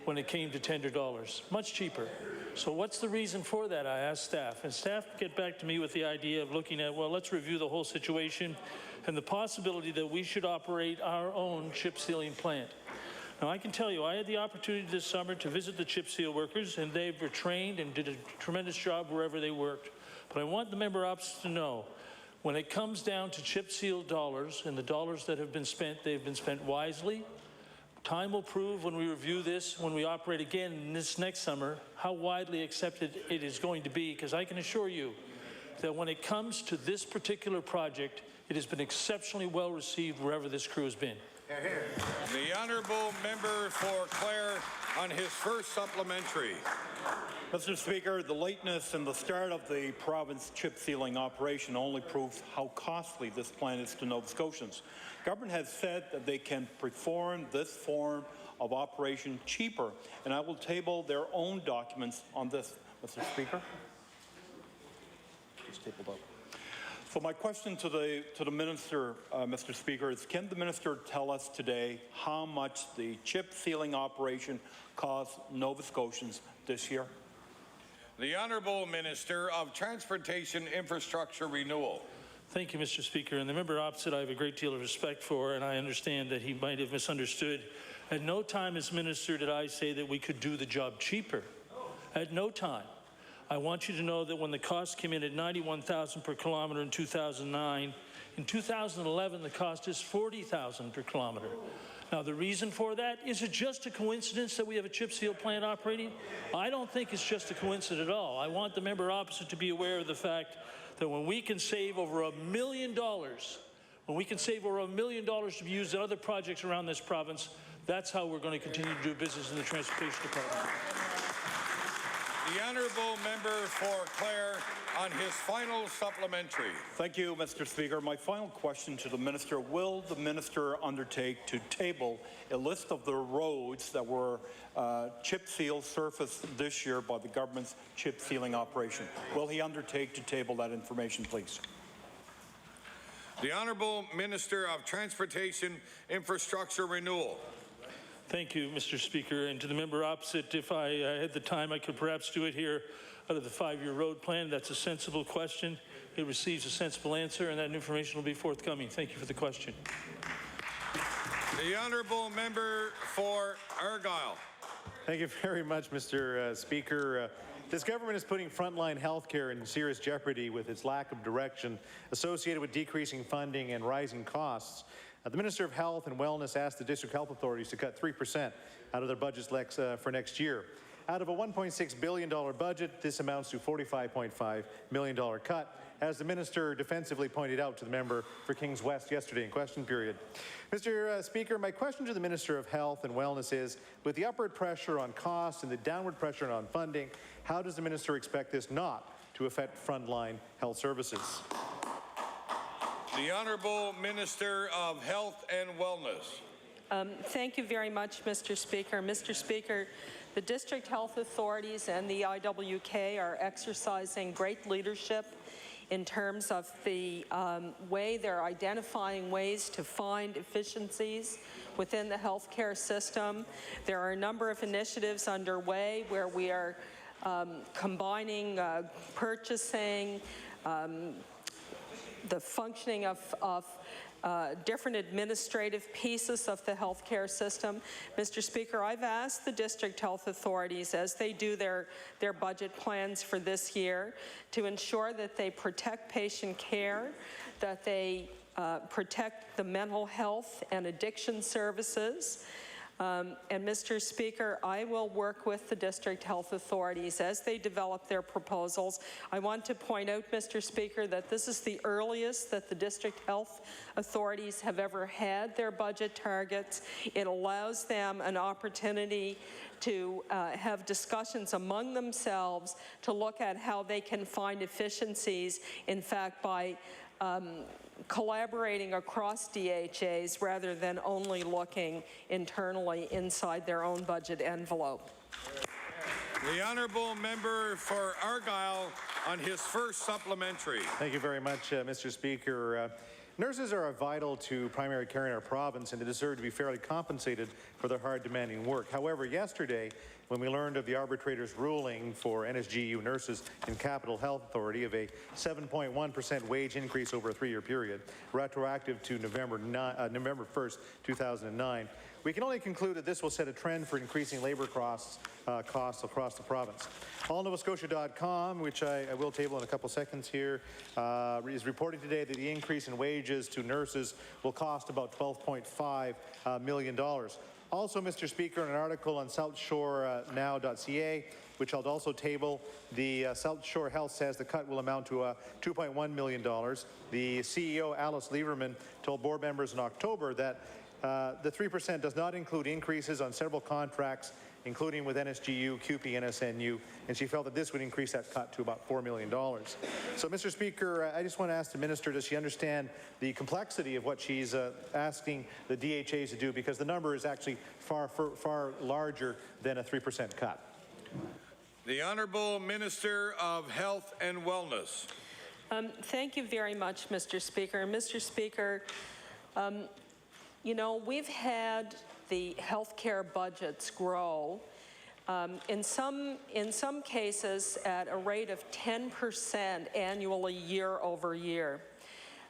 when it came to tender dollars, much cheaper. So what's the reason for that? I asked staff, and staff get back to me with the idea of looking at, well, let's review the whole situation and the possibility that we should operate our own chip sealing plant. Now, I can tell you, I had the opportunity this summer to visit the chip seal workers, and they were trained and did a tremendous job wherever they worked. But I want the member ops to know, when it comes down to chip seal dollars and the dollars that have been spent, they've been spent wisely. Time will prove when we review this, when we operate again this next summer, how widely accepted it is going to be, because I can assure you that when it comes to this particular project, it has been exceptionally well received wherever this crew has been. The Honourable Member for Clare on his first supplementary. Mr. Speaker, the lateness in the start of the province chip sealing operation only proves how costly this plan is to Nova Scotians. Government has said that they can perform this form of operation cheaper, and I will table their own documents on this, Mr. Speaker. Just tabled up. So my question to the Minister, Mr. Speaker, is can the Minister tell us today how much the chip sealing operation cost Nova Scotians this year? The Honourable Minister of Transportation Infrastructure Renewal. Thank you, Mr. Speaker. And the member opposite I have a great deal of respect for, and I understand that he might have misunderstood. At no time as Minister did I say that we could do the job cheaper. At no time. I want you to know that when the cost came in at $91,000 per kilometre in 2009, in 2011 the cost is $40,000 per kilometre. Now, the reason for that, is it just a coincidence that we have a chip seal plant operating? I don't think it's just a coincidence at all. I want the member opposite to be aware of the fact that when we can save over $1 million, when we can save over $1 million to be used in other projects around this province, that's how we're going to continue to do business in the Transportation Department. The Honourable Member for Clare on his final supplementary. Thank you, Mr. Speaker. My final question to the Minister, will the Minister undertake to table a list of the roads that were chip seal surfaced this year by the government's chip sealing operation? Will he undertake to table that information, please? The Honourable Minister of Transportation Infrastructure Renewal. Thank you, Mr. Speaker. And to the member opposite, if I had the time, I could perhaps do it here out of the 5-year road plan. That's a sensible question. It receives a sensible answer, and that information will be forthcoming. Thank you for the question. The Honourable Member for Argyll. Thank you very much, Mr. Speaker. This government is putting frontline health care in serious jeopardy with its lack of direction associated with decreasing funding and rising costs. The Minister of Health and Wellness asked the district health authorities to cut 3% out of their budgets for next year. Out of a $1.6 billion budget, this amounts to a $45.5 million cut, as the minister defensively pointed out to the member for Kings West yesterday in question period. Mr. Speaker, my question to the Minister of Health and Wellness is, with the upward pressure on costs and the downward pressure on funding, how does the minister expect this not to affect frontline health services? The Honourable Minister of Health and Wellness. Thank you very much, Mr. Speaker. Mr. Speaker, the district health authorities and the IWK are exercising great leadership in terms of the way they're identifying ways to find efficiencies within the healthcare system. There are a number of initiatives underway where we are combining purchasing, the functioning of different administrative pieces of the healthcare system. Mr. Speaker, I've asked the district health authorities as they do their budget plans for this year to ensure that they protect patient care, that they protect the mental health and addiction services. And Mr. Speaker, I will work with the district health authorities as they develop their proposals. I want to point out, Mr. Speaker, that this is the earliest that the district health authorities have ever had their budget targets. It allows them an opportunity to have discussions among themselves to look at how they can find efficiencies, in fact, by collaborating across DHAs rather than only looking internally inside their own budget envelope. The Honourable Member for Argyll on his first supplementary. Thank you very much, Mr. Speaker. Nurses are vital to primary care in our province and they deserve to be fairly compensated for their hard, demanding work. However, yesterday, when we learned of the arbitrator's ruling for NSGU nurses in Capital Health Authority of a 7.1% wage increase over a 3-year period, retroactive to November 1st, 2009, we can only conclude that this will set a trend for increasing labor costs across the province. AllNovaScotia.com, which I will table in a couple seconds here, is reporting today that the increase in wages to nurses will cost about $12.5 million. Also, Mr. Speaker, in an article on SouthShoreNow.ca, which I'll also table, the South Shore Health says the cut will amount to $2.1 million. The CEO, Alice Lieberman, told board members in October that the 3% does not include increases on several contracts, including with NSGU, CUPE, and SNU, and she felt that this would increase that cut to about $4 million. So, Mr. Speaker, I just want to ask the minister, does she understand the complexity of what she's asking the DHAs to do, because the number is actually far larger than a 3% cut? The Honourable Minister of Health and Wellness. Thank you very much, Mr. Speaker. Mr. Speaker, you know, we've had the healthcare budgets grow in some cases at a rate of 10% annually year over year.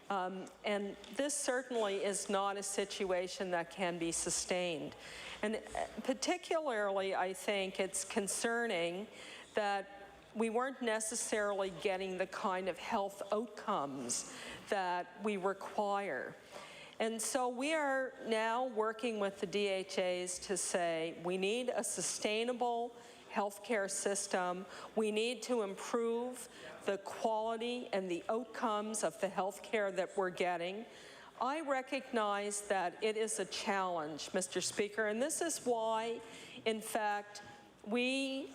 And this certainly is not a situation that can be sustained. And particularly, I think it's concerning that we weren't necessarily getting the kind of health outcomes that we require. And so we are now working with the DHAs to say we need a sustainable healthcare system. We need to improve the quality and the outcomes of the healthcare that we're getting. I recognize that it is a challenge, Mr. Speaker, and this is why, in fact, we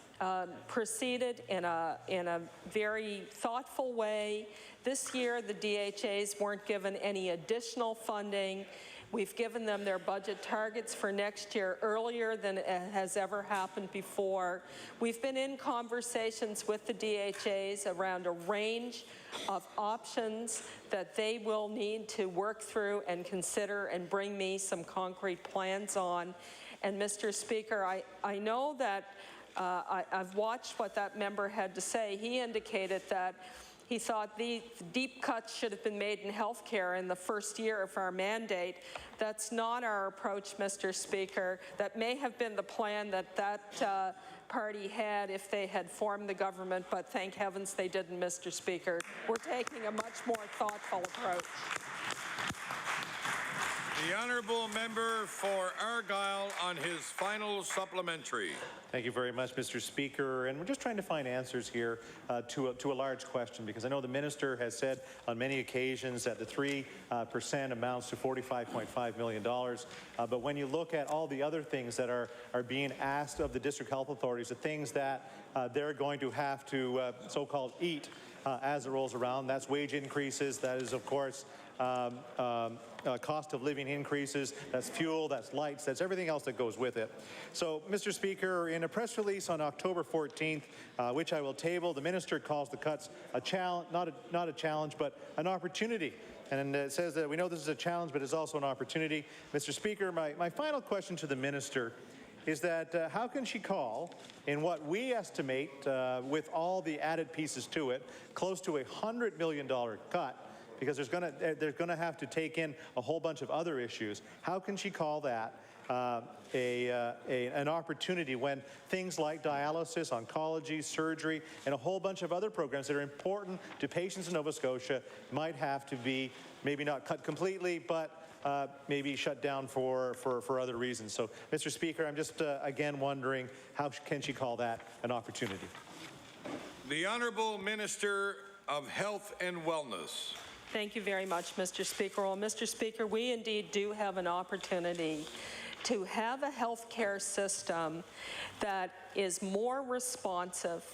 proceeded in a very thoughtful way. This year, the DHAs weren't given any additional funding. We've given them their budget targets for next year earlier than it has ever happened before. We've been in conversations with the DHAs around a range of options that they will need to work through and consider and bring me some concrete plans on. And Mr. Speaker, I know that I've watched what that member had to say. He indicated that he thought the deep cuts should have been made in health care in the first year of our mandate. That's not our approach, Mr. Speaker. That may have been the plan that party had if they had formed the government, but thank heavens they didn't, Mr. Speaker. We're taking a much more thoughtful approach. The honourable member for Argyll on his final supplementary. Thank you very much, Mr. Speaker. And we're just trying to find answers here to a large question, because I know the minister has said on many occasions that the 3% amounts to $45.5 million. But when you look at all the other things that are being asked of the district health authorities, the things that they're going to have to so-called eat as it rolls around, that's wage increases, that is, of course, cost of living increases, that's fuel, that's lights, that's everything else that goes with it. So, Mr. Speaker, in a press release on October 14th, which I will table, the minister calls the cuts a challenge, not a challenge, but an opportunity. And it says that we know this is a challenge, but it's also an opportunity. Mr. Speaker, my final question to the minister is that how can she call, in what we estimate, with all the added pieces to it, close to $100 million cut, because they're going to have to take in a whole bunch of other issues. How can she call that an opportunity when things like dialysis, oncology, surgery, and a whole bunch of other programs that are important to patients in Nova Scotia might have to be maybe not cut completely, but maybe shut down for other reasons? So, Mr. Speaker, I'm just again wondering, how can she call that an opportunity? The Honourable Minister of Health and Wellness. Thank you very much, Mr. Speaker. Well, Mr. Speaker, we indeed do have an opportunity to have a health care system that is more responsive,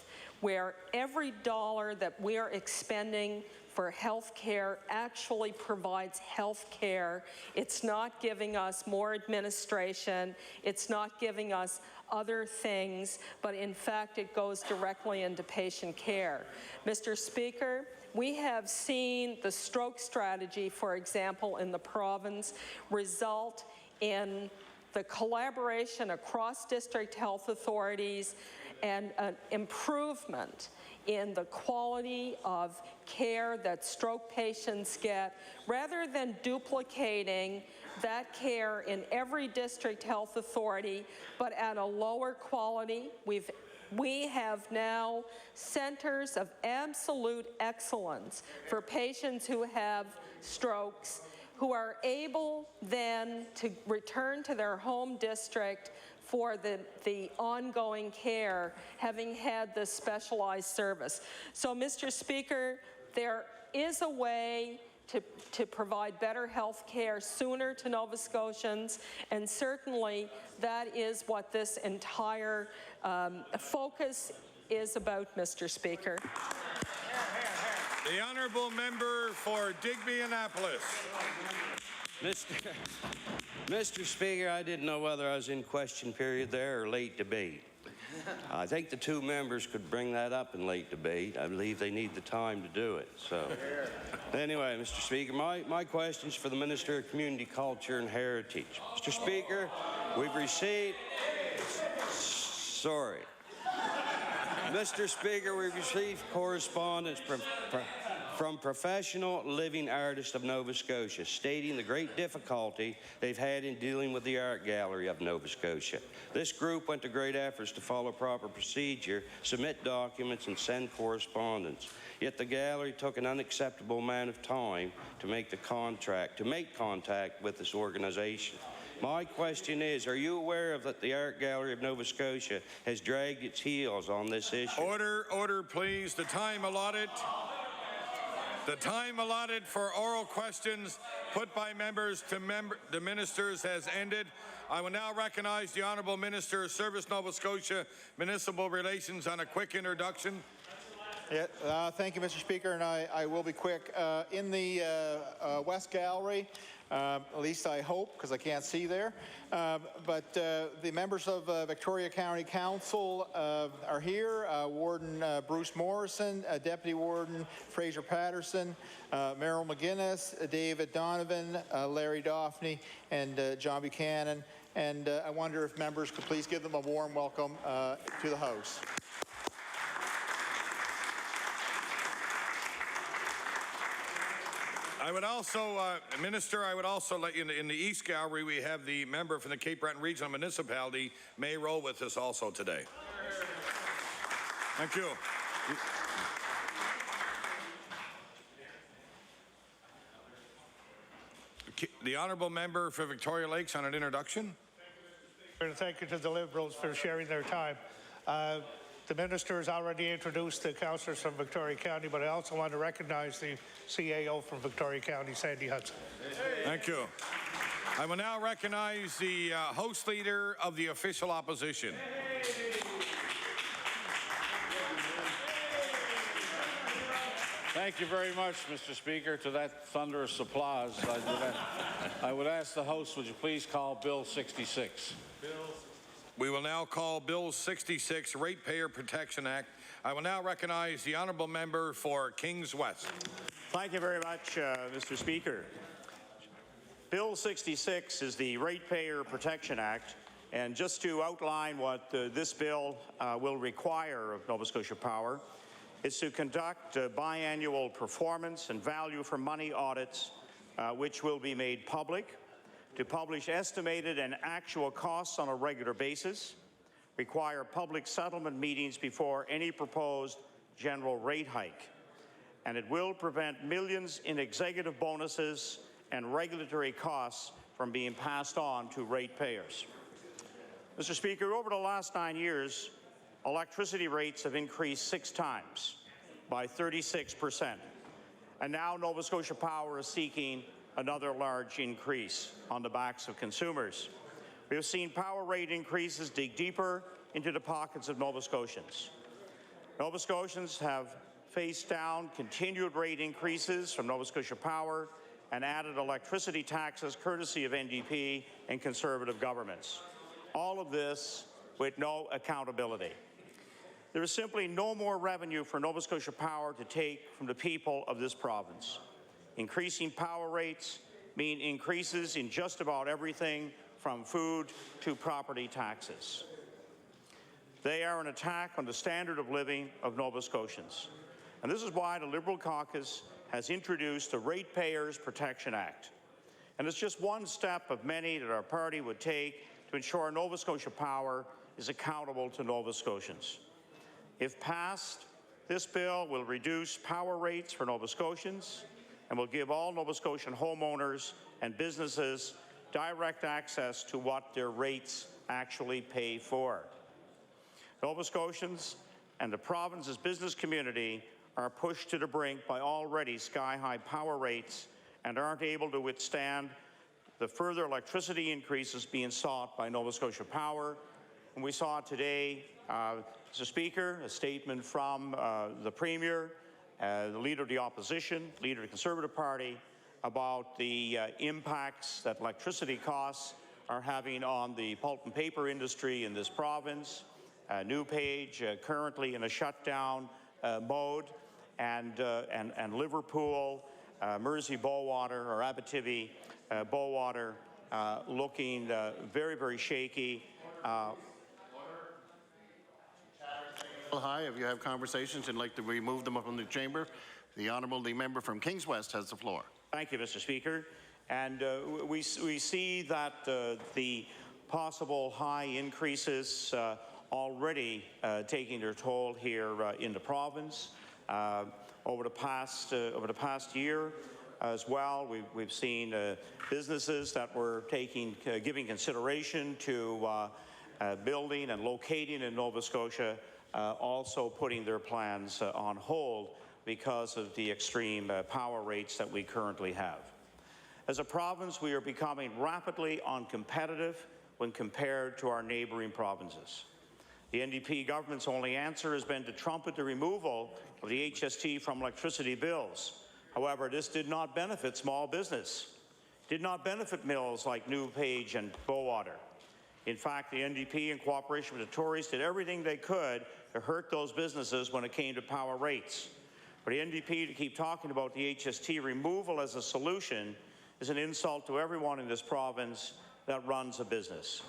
where every dollar that we are expending for health care actually provides health care. It's not giving us more administration. It's not giving us other things, but in fact, it goes directly into patient care. Mr. Speaker, we have seen the stroke strategy, for example, in the province result in the collaboration across district health authorities and an improvement in the quality of care that stroke patients get, rather than duplicating that care in every district health authority, but at a lower quality. We have now centers of absolute excellence for patients who have strokes, who are able then to return to their home district for the ongoing care, having had this specialized service. So, Mr. Speaker, there is a way to provide better health care sooner to Nova Scotians, and certainly that is what this entire focus is about, Mr. Speaker. The Honourable Member for Digby-Annapolis. Mr. Speaker, I didn't know whether I was in question period there or late debate. I think the two members could bring that up in late debate. I believe they need the time to do it. So, anyway, Mr. Speaker, my question's for the Minister of Community Culture and Heritage. Mr. Speaker, we've received... Sorry. Mr. Speaker, we've received correspondence from professional living artists of Nova Scotia stating the great difficulty they've had in dealing with the Art Gallery of Nova Scotia. This group went to great efforts to follow proper procedure, submit documents, and send correspondence. Yet the gallery took an unacceptable amount of time to make contact with this organization. My question is, are you aware of that the Art Gallery of Nova Scotia has dragged its heels on this issue? Order, please. The time allotted for oral questions put by members to the ministers has ended. I will now recognize the Honourable Minister of Service Nova Scotia Municipal Relations on a quick introduction. Yeah, thank you, Mr. Speaker, and I will be quick. In the West Gallery, at least I hope, because I can't see there, but the members of Victoria County Council are here. Warden Bruce Morrison, Deputy Warden Fraser Patterson, Merrill McGuinness, David Donovan, Larry Doffney, and John Buchanan. And I wonder if members could please give them a warm welcome to the House. I would also, Minister, I would also let you know, in the East Gallery, we have the member from the Cape Breton Regional Municipality, May Rowe, with us also today. Thank you. The honourable member for Victoria Lakes on an introduction. And thank you to the Liberals for sharing their time. The minister has already introduced the councillors from Victoria County, but I also want to recognize the CAO from Victoria County, Sandy Hudson. Thank you. I will now recognize the host leader of the official opposition. Thank you very much, Mr. Speaker. To that thunderous applause, I would ask the host, would you please call Bill 66? We will now call Bill 66, Ratepayer Protection Act. I will now recognize the honourable member for Kings West. Thank you very much, Mr. Speaker. Bill 66 is the Ratepayer Protection Act, and just to outline what this bill will require of Nova Scotia Power, is to conduct biannual performance and value for money audits, which will be made public, to publish estimated and actual costs on a regular basis, require public settlement meetings before any proposed general rate hike, and it will prevent millions in executive bonuses and regulatory costs from being passed on to ratepayers. Mr. Speaker, over the last 9 years, electricity rates have increased 6 times by 36%, and now Nova Scotia Power is seeking another large increase on the backs of consumers. We have seen power rate increases dig deeper into the pockets of Nova Scotians. Nova Scotians have faced down continued rate increases from Nova Scotia Power and added electricity taxes courtesy of NDP and Conservative governments. All of this with no accountability. There is simply no more revenue for Nova Scotia Power to take from the people of this province. Increasing power rates mean increases in just about everything from food to property taxes. They are an attack on the standard of living of Nova Scotians. And this is why the Liberal caucus has introduced the Ratepayers Protection Act. And it's just one step of many that our party would take to ensure Nova Scotia Power is accountable to Nova Scotians. If passed, this bill will reduce power rates for Nova Scotians and will give all Nova Scotian homeowners and businesses direct access to what their rates actually pay for. Nova Scotians and the province's business community are pushed to the brink by already sky-high power rates and aren't able to withstand the further electricity increases being sought by Nova Scotia Power. And we saw today, Mr. Speaker, a statement from the Premier, the Leader of the Opposition, Leader of the Conservative Party, about the impacts that electricity costs are having on the pulp and paper industry in this province. New Page currently in a shutdown mode, and Liverpool, Mersey Bowater, or Abitibi Bowater looking very, very shaky. Hi, if you have conversations and like to remove them from the chamber, the honourable member from Kings West has the floor. Thank you, Mr. Speaker. And we see that the possible high increases already taking their toll here in the province. Over the past year as well, we've seen businesses that were giving consideration to building and locating in Nova Scotia also putting their plans on hold because of the extreme power rates that we currently have. As a province, we are becoming rapidly uncompetitive when compared to our neighbouring provinces. The NDP government's only answer has been to trumpet the removal of the HST from electricity bills. However, this did not benefit small business, did not benefit mills like New Page and Bowater. In fact, the NDP, in cooperation with the Tories, did everything they could to hurt those businesses when it came to power rates. For the NDP to keep talking about the HST removal as a solution is an insult to everyone in this province that runs a business.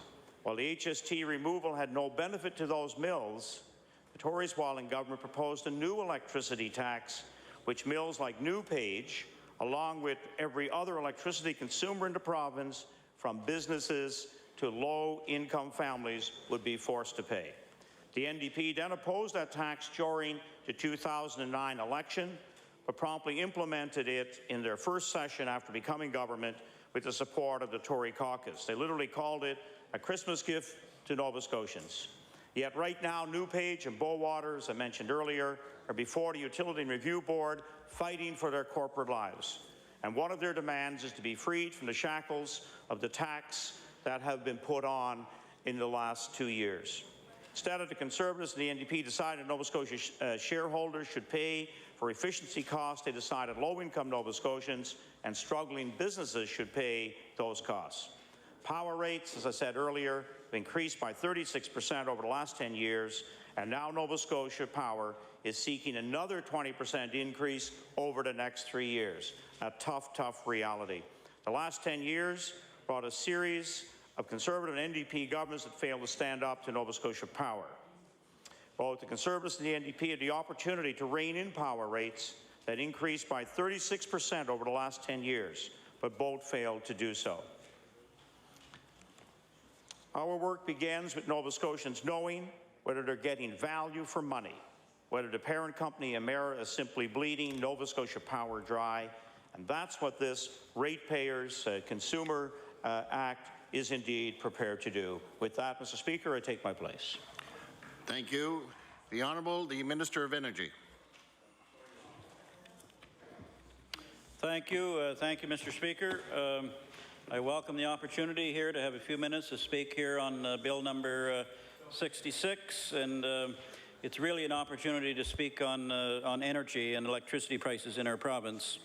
While the HST removal had no benefit to those mills, the Tories, while in government, proposed a new electricity tax, which mills like New Page, along with every other electricity consumer in the province, from businesses to low-income families, would be forced to pay. The NDP then opposed that tax during the 2009 election, but promptly implemented it in their first session after becoming government with the support of the Tory caucus. They literally called it a Christmas gift to Nova Scotians. Yet right now, Newpage and Bowater, as I mentioned earlier, are before the Utility and Review Board fighting for their corporate lives. And one of their demands is to be freed from the shackles of the tax that have been put on in the last 2 years. Instead, the Conservatives and the NDP decided Nova Scotia shareholders should pay for efficiency costs. They decided low-income Nova Scotians and struggling businesses should pay those costs. Power rates, as I said earlier, have increased by 36% over the last 10 years, and now Nova Scotia Power is seeking another 20% increase over the next 3 years. A tough, tough reality. The last 10 years brought a series of Conservative and NDP governments that failed to stand up to Nova Scotia Power. Both the Conservatives and the NDP had the opportunity to rein in power rates that increased by 36% over the last 10 years, but both failed to do so. Our work begins with Nova Scotians knowing whether they're getting value for money, whether the parent company Emera is simply bleeding Nova Scotia Power dry, and that's what this Ratepayers Consumer Act is indeed prepared to do. With that, Mr. Speaker, I take my place. Thank you. The Honourable, the Minister of Energy. Thank you, Mr. Speaker. I welcome the opportunity here to have a few minutes to speak here on Bill number 66, and it's really an opportunity to speak on energy and electricity prices in our province.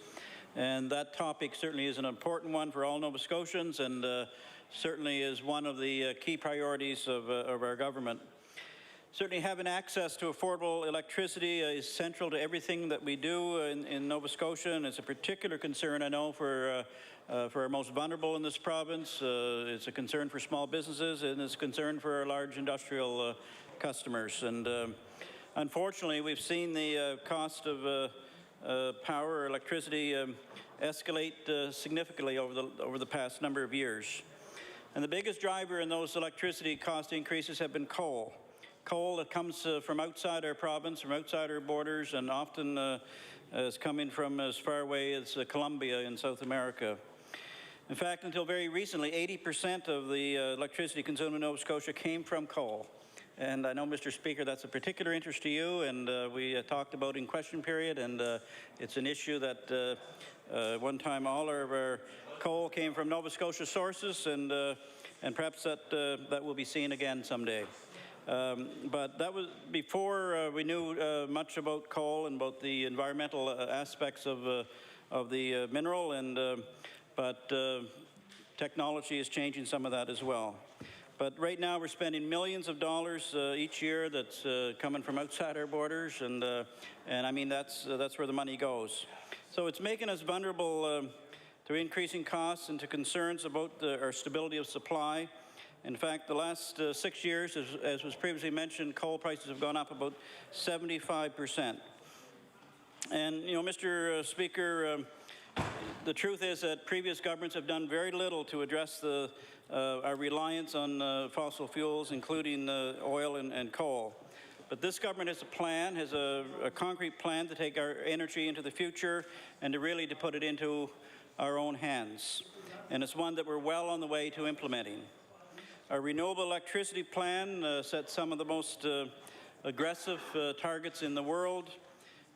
And that topic certainly is an important one for all Nova Scotians, and certainly is one of the key priorities of our government. Certainly having access to affordable electricity is central to everything that we do in Nova Scotia, and it's a particular concern, I know, for our most vulnerable in this province. It's a concern for small businesses, and it's a concern for our large industrial customers. And unfortunately, we've seen the cost of power or electricity escalate significantly over the past number of years. And the biggest driver in those electricity cost increases have been coal. Coal that comes from outside our province, from outside our borders, and often is coming from as far away as Colombia in South America. In fact, until very recently, 80% of the electricity consumed in Nova Scotia came from coal. And I know, Mr. Speaker, that's a particular interest to you, and we talked about in question period, and it's an issue that one time all of our coal came from Nova Scotia sources, and perhaps that will be seen again someday. But that was before we knew much about coal and about the environmental aspects of the mineral, but technology is changing some of that as well. But right now we're spending millions of dollars each year that's coming from outside our borders, and I mean that's where the money goes. So it's making us vulnerable to increasing costs and to concerns about our stability of supply. In fact, the last 6 years, as was previously mentioned, coal prices have gone up about 75%. And, you know, Mr. Speaker, the truth is that previous governments have done very little to address our reliance on fossil fuels, including oil and coal. But this government has a plan, has a concrete plan to take our energy into the future and to put it into our own hands. And it's one that we're well on the way to implementing. Our renewable electricity plan sets some of the most aggressive targets in the world,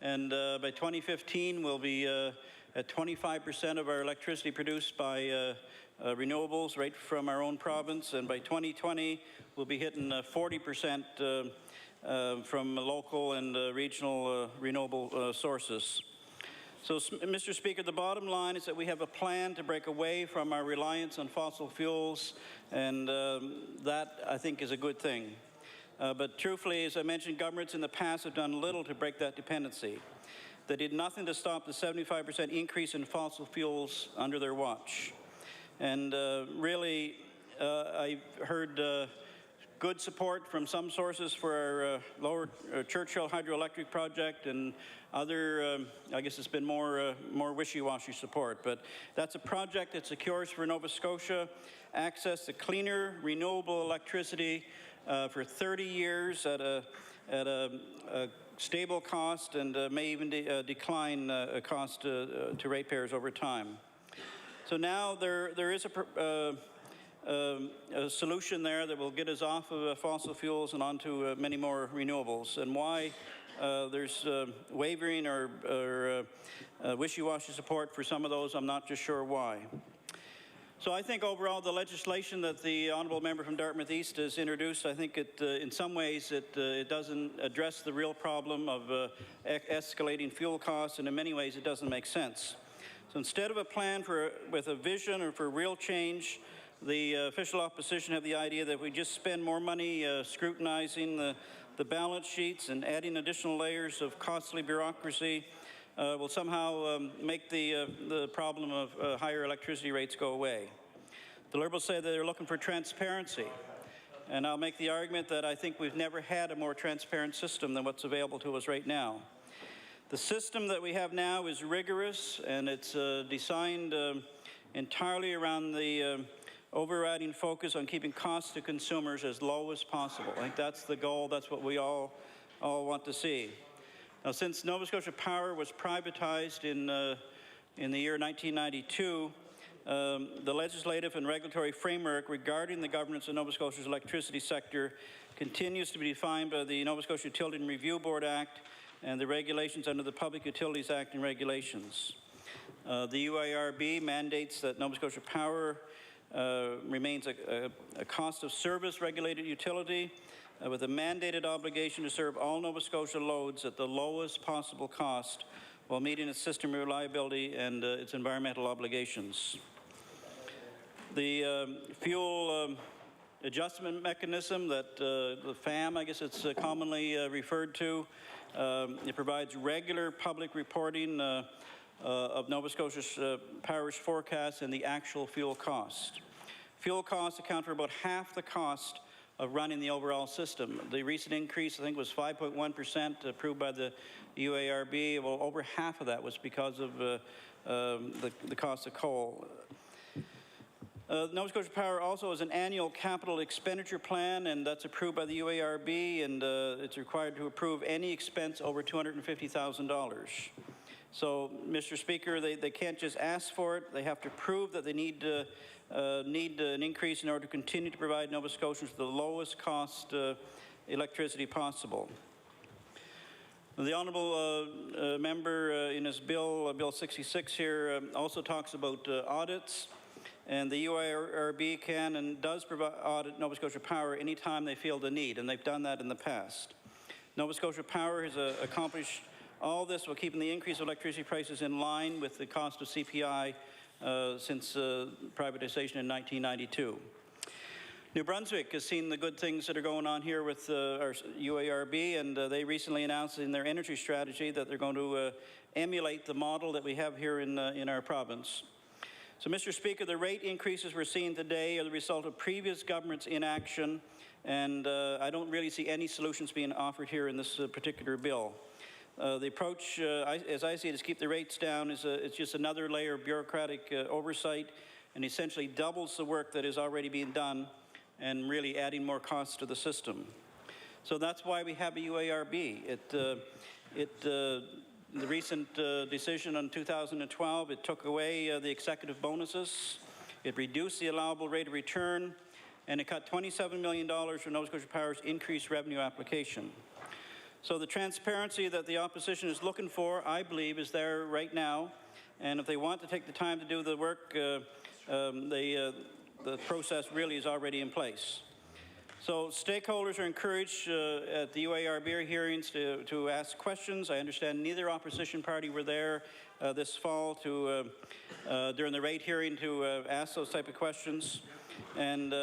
and by 2015 we'll be at 25% of our electricity produced by renewables right from our own province, and by 2020 we'll be hitting 40% from local and regional renewable sources. So, Mr. Speaker, the bottom line is that we have a plan to break away from our reliance on fossil fuels, and that, I think, is a good thing. But truthfully, as I mentioned, governments in the past have done little to break that dependency. They did nothing to stop the 75% increase in fossil fuels under their watch. And really, I've heard good support from some sources for our Lower Churchill hydroelectric project, and other, I guess it's been more wishy-washy support. But that's a project that secures for Nova Scotia access to cleaner, renewable electricity for 30 years at a stable cost, and may even decline cost to ratepayers over time. So now there is a solution there that will get us off of fossil fuels and onto many more renewables. And why there's wavering or wishy-washy support for some of those, I'm not just sure why. So I think overall the legislation that the honourable member from Dartmouth East has introduced, I think it, in some ways it doesn't address the real problem of escalating fuel costs, and in many ways it doesn't make sense. So instead of a plan with a vision or for real change, the official opposition have the idea that we just spend more money scrutinizing the balance sheets and adding additional layers of costly bureaucracy will somehow make the problem of higher electricity rates go away. The Liberals say that they're looking for transparency, and I'll make the argument that I think we've never had a more transparent system than what's available to us right now. The system that we have now is rigorous, and it's designed entirely around the overriding focus on keeping costs to consumers as low as possible. I think that's the goal. That's what we all want to see. Now, since Nova Scotia Power was privatized in the year 1992, the legislative and regulatory framework regarding the governance of Nova Scotia's electricity sector continues to be defined by the Nova Scotia Utility and Review Board Act and the regulations under the Public Utilities Act and regulations. The UIRB mandates that Nova Scotia Power remains a cost of service regulated utility with a mandated obligation to serve all Nova Scotia loads at the lowest possible cost while meeting its system reliability and its environmental obligations. The fuel adjustment mechanism that the FAM, I guess it's commonly referred to, it provides regular public reporting of Nova Scotia Power's forecast and the actual fuel cost. Fuel costs account for about half the cost of running the overall system. The recent increase, I think, was 5.1% approved by the UARB. Well, over half of that was because of the cost of coal. Nova Scotia Power also has an annual capital expenditure plan, and that's approved by the UARB, and it's required to approve any expense over $250,000. So, Mr. Speaker, they can't just ask for it. They have to prove that they need an increase in order to continue to provide Nova Scotians with the lowest cost electricity possible. The honourable member in his bill, Bill 66 here, also talks about audits. And the UIRB can and does provide audit Nova Scotia Power anytime they feel the need, and they've done that in the past. Nova Scotia Power has accomplished all this while keeping the increase of electricity prices in line with the cost of CPI since privatization in 1992. New Brunswick has seen the good things that are going on here with our UARB, and they recently announced in their energy strategy that they're going to emulate the model that we have here in our province. So, Mr. Speaker, the rate increases we're seeing today are the result of previous government's inaction, and I don't really see any solutions being offered here in this particular bill. The approach, as I see it, is keep the rates down. It's just another layer of bureaucratic oversight, and essentially doubles the work that is already being done, and really adding more costs to the system. So that's why we have a UARB. The recent decision in 2012, it took away the executive bonuses, it reduced the allowable rate of return, and it cut $27 million from Nova Scotia Power's increased revenue application. So the transparency that the opposition is looking for, I believe, is there right now, and if they want to take the time to do the work, the process really is already in place. So stakeholders are encouraged at the UARB hearings to ask questions. I understand neither opposition party were there this fall to during the rate hearing to ask those type of questions. And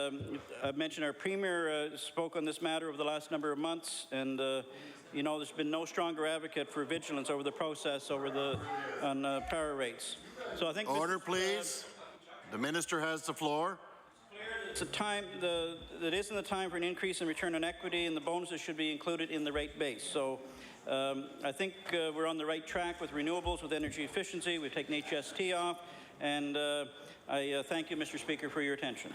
I've mentioned our Premier spoke on this matter over the last number of months, and you know, there's been no stronger advocate for vigilance over the process on power rates. So I think order, please. The minister has the floor. It's a time, it isn't the time for an increase in return on equity, and the bonuses should be included in the rate base. So I think we're on the right track with renewables, with energy efficiency. We've taken HST off, and I thank you, Mr. Speaker, for your attention.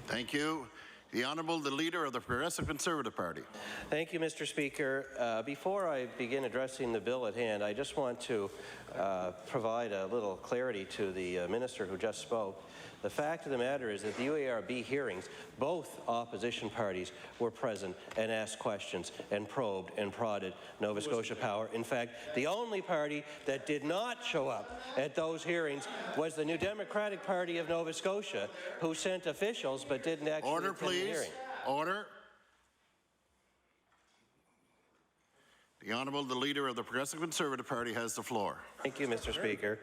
Thank you. The Honourable, the Leader of the Progressive Conservative Party. Thank you, Mr. Speaker. Before I begin addressing the bill at hand, I just want to provide a little clarity to the minister who just spoke. The fact of the matter is that the UARB hearings, both opposition parties were present and asked questions and probed and prodded Nova Scotia Power. In fact, the only party that did not show up at those hearings was the New Democratic Party of Nova Scotia, who sent officials but didn't actually Order, attend the please. hearing. Order. The Honourable, the Leader of the Progressive Conservative Party has the floor. Thank you, Mr. Speaker.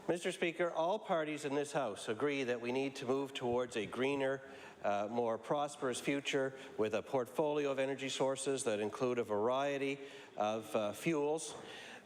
Mr. Speaker, all parties in this House agree that we need to move towards a greener, more prosperous future with a portfolio of energy sources that include a variety of fuels.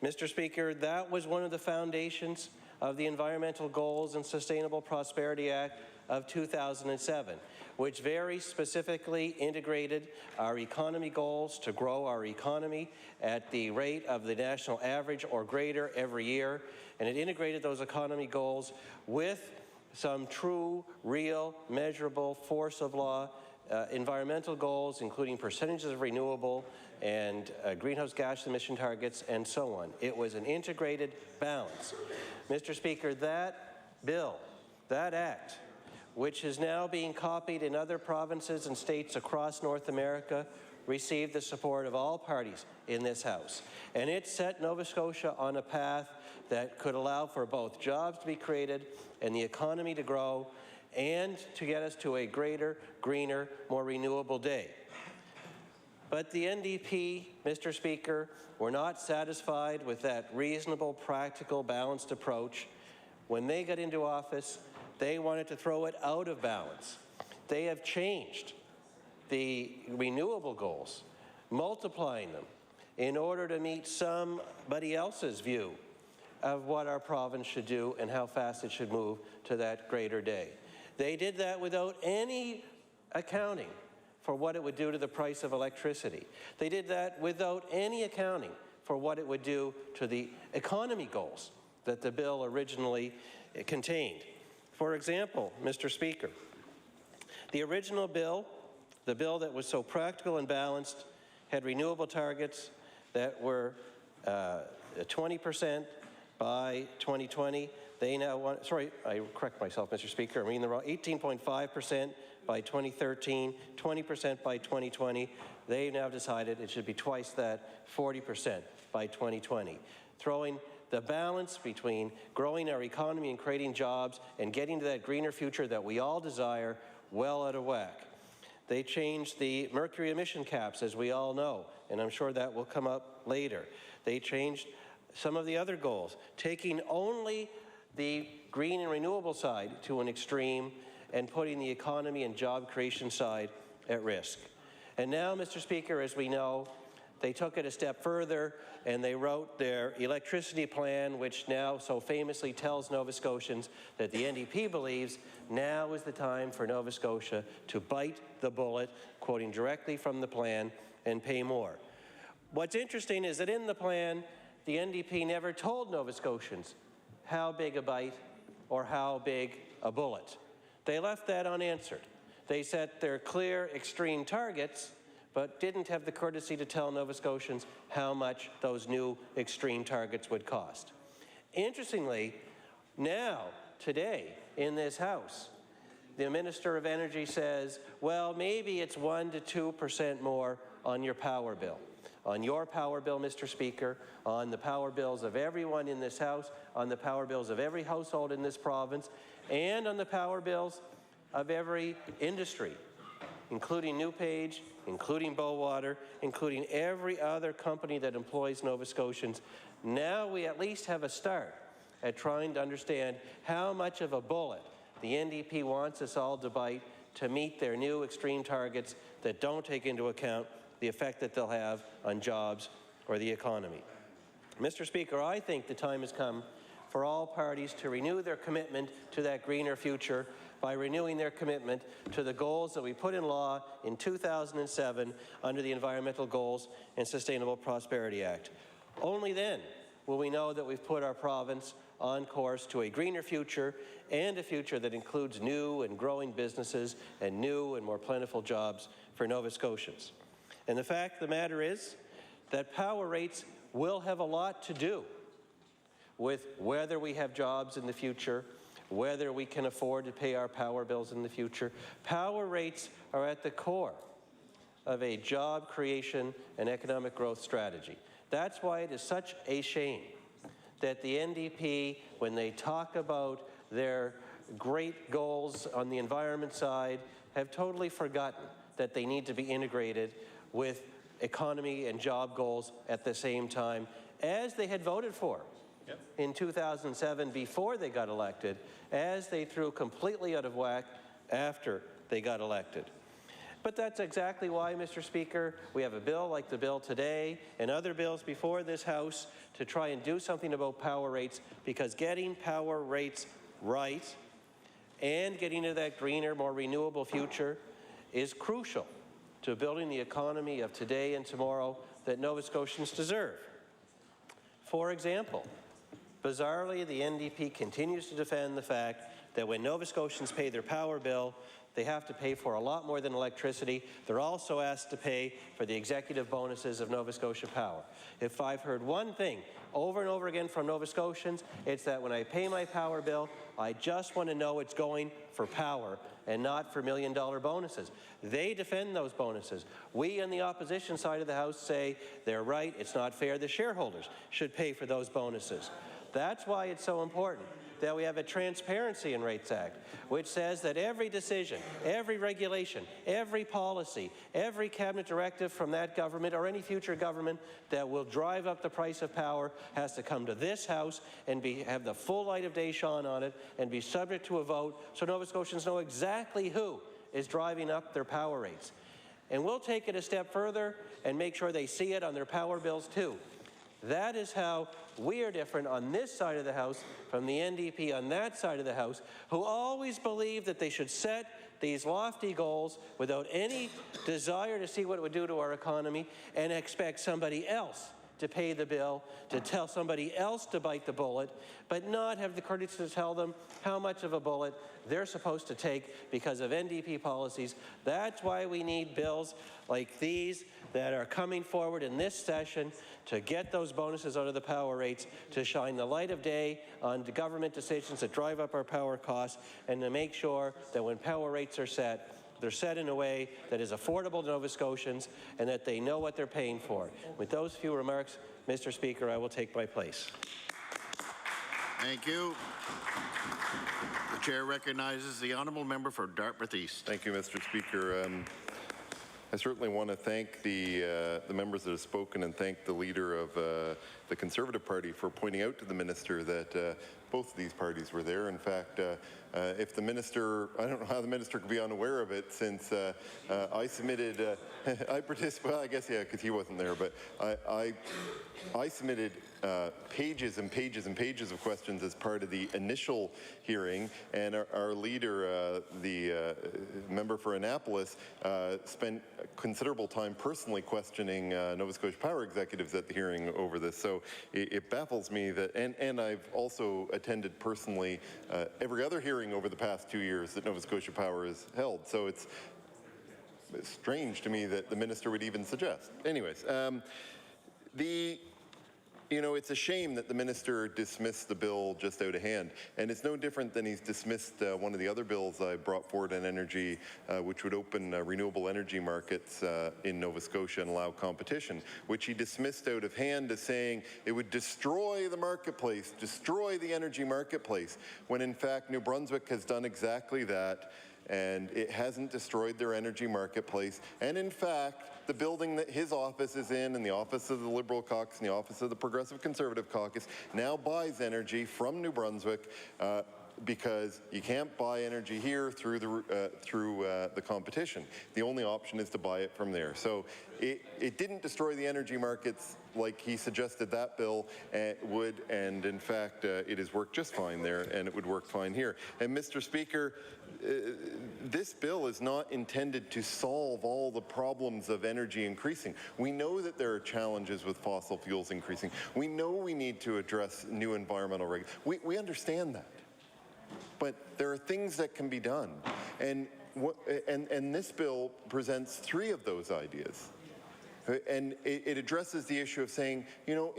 Mr. Speaker, that was one of the foundations of the Environmental Goals and Sustainable Prosperity Act of 2007, which very specifically integrated our economy goals to grow our economy at the rate of the national average or greater every year. And it integrated those economy goals with some true, real, measurable, force of law environmental goals, including percentages of renewable and greenhouse gas emission targets and so on. It was an integrated balance. Mr. Speaker, that bill, that act, which is now being copied in other provinces and states across North America, received the support of all parties in this House. And it set Nova Scotia on a path that could allow for both jobs to be created and the economy to grow and to get us to a greater, greener, more renewable day. But the NDP, Mr. Speaker, were not satisfied with that reasonable, practical, balanced approach. When they got into office, they wanted to throw it out of balance. They have changed the renewable goals, multiplying them in order to meet somebody else's view of what our province should do and how fast it should move to that greater day. They did that without any accounting for what it would do to the price of electricity. They did that without any accounting for what it would do to the economy goals that the bill originally contained. For example, Mr. Speaker, the original bill, the bill that was so practical and balanced, had renewable targets that were 20% by 2020. They now want, sorry, I correct myself, Mr. Speaker, I'm reading the wrong, 18.5% by 2013, 20% by 2020. They now decided it should be twice that, 40% by 2020, throwing the balance between growing our economy and creating jobs and getting to that greener future that we all desire well out of whack. They changed the mercury emission caps, as we all know, and I'm sure that will come up later. They changed some of the other goals, taking only the green and renewable side to an extreme and putting the economy and job creation side at risk. And now, Mr. Speaker, as we know, they took it a step further and they wrote their electricity plan, which now so famously tells Nova Scotians that the NDP believes now is the time for Nova Scotia to bite the bullet, quoting directly from the plan, and pay more. What's interesting is that in the plan, the NDP never told Nova Scotians how big a bite or how big a bullet. They left that unanswered. They set their clear extreme targets, but didn't have the courtesy to tell Nova Scotians how much those new extreme targets would cost. Interestingly, now, today, in this House, the Minister of Energy says, well, maybe it's 1 to 2% more on your power bill. On your power bill, Mr. Speaker, on the power bills of everyone in this House, on the power bills of every household in this province, and on the power bills of every industry, including NewPage, including Bowater, including every other company that employs Nova Scotians. Now we at least have a start at trying to understand how much of a bullet the NDP wants us all to bite to meet their new extreme targets that don't take into account the effect that they'll have on jobs or the economy. Mr. Speaker, I think the time has come for all parties to renew their commitment to that greener future by renewing their commitment to the goals that we put in law in 2007 under the Environmental Goals and Sustainable Prosperity Act. Only then will we know that we've put our province on course to a greener future and a future that includes new and growing businesses and new and more plentiful jobs for Nova Scotians. And the fact of the matter is that power rates will have a lot to do with whether we have jobs in the future, whether we can afford to pay our power bills in the future. Power rates are at the core of a job creation and economic growth strategy. That's why it is such a shame that the NDP, when they talk about their great goals on the environment side, have totally forgotten that they need to be integrated with economy and job goals at the same time, as they had voted for in 2007 before they got elected, as they threw completely out of whack after they got elected. But that's exactly why, Mr. Speaker, we have a bill like the bill today and other bills before this House to try and do something about power rates, because getting power rates right and getting to that greener, more renewable future is crucial to building the economy of today and tomorrow that Nova Scotians deserve. For example, bizarrely, the NDP continues to defend the fact that when Nova Scotians pay their power bill, they have to pay for a lot more than electricity. They're also asked to pay for the executive bonuses of Nova Scotia Power. If I've heard one thing over and over again from Nova Scotians, it's that when I pay my power bill, I just want to know it's going for power and not for million-dollar bonuses. They defend those bonuses. We on the opposition side of the House say they're right, it's not fair, the shareholders should pay for those bonuses. That's why it's so important that we have a Transparency in Rates Act, which says that every decision, every regulation, every policy, every cabinet directive from that government or any future government that will drive up the price of power has to come to this House and have the full light of day shone on it and be subject to a vote so Nova Scotians know exactly who is driving up their power rates. And we'll take it a step further and make sure they see it on their power bills too. That is how we are different on this side of the House from the NDP on that side of the House, who always believe that they should set these lofty goals without any desire to see what it would do to our economy and expect somebody else to pay the bill, to tell somebody else to bite the bullet, but not have the courage to tell them how much of a bullet they're supposed to take because of NDP policies. That's why we need bills like these that are coming forward in this session to get those bonuses out of the power rates, to shine the light of day on the government decisions that drive up our power costs, and to make sure that when power rates are set, they're set in a way that is affordable to Nova Scotians and that they know what they're paying for. With those few remarks, Mr. Speaker, I will take my place. Thank you. The chair recognizes the honourable member for Dartmouth East. Thank you, Mr. Speaker. I certainly want to thank the members that have spoken and thank the leader of the Conservative Party for pointing out to the minister that both of these parties were there. In fact, if the minister, I don't know how the minister could be unaware of it, since I submitted, I participated, well, I guess, yeah, because he wasn't there, but I submitted pages and pages and pages of questions as part of the initial hearing, and our leader, the member for Annapolis, spent considerable time personally questioning Nova Scotia Power executives at the hearing over this. So it baffles me that, and I've also attended personally every other hearing over the past 2 years that Nova Scotia Power has held. So it's strange to me that the minister would even suggest. Anyways, you know, it's a shame that the minister dismissed the bill just out of hand, and it's no different than he's dismissed one of the other bills I brought forward on energy, which would open renewable energy markets in Nova Scotia and allow competition, which he dismissed out of hand as saying it would destroy the marketplace, destroy the energy marketplace, when in fact New Brunswick has done exactly that, and it hasn't destroyed their energy marketplace. And in fact, the building that his office is in, and the office of the Liberal Caucus and the office of the Progressive Conservative Caucus, now buys energy from New Brunswick because you can't buy energy here through the competition. The only option is to buy it from there. So it didn't destroy the energy markets like he suggested that bill would, and in fact it has worked just fine there, and it would work fine here. And Mr. Speaker, this bill is not intended to solve all the problems of energy increasing. We know that there are challenges with fossil fuels increasing. We know we need to address new environmental regulations. We understand that. But there are things that can be done. And this bill presents 3 of those ideas. And it addresses the issue of saying, you know,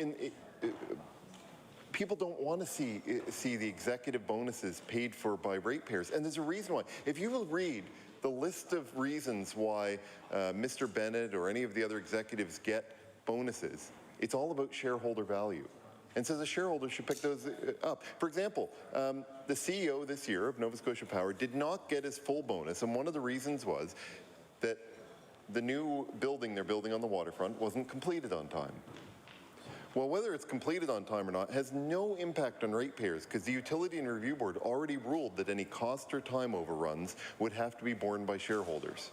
people don't want to see the executive bonuses paid for by ratepayers. And there's a reason why. If you will read the list of reasons why Mr. Bennett or any of the other executives get bonuses, it's all about shareholder value. And so the shareholder should pick those up. For example, the CEO this year of Nova Scotia Power did not get his full bonus, and one of the reasons was that the new building they're building on the waterfront wasn't completed on time. Well, whether it's completed on time or not has no impact on ratepayers because the Utility and Review Board already ruled that any cost or time overruns would have to be borne by shareholders.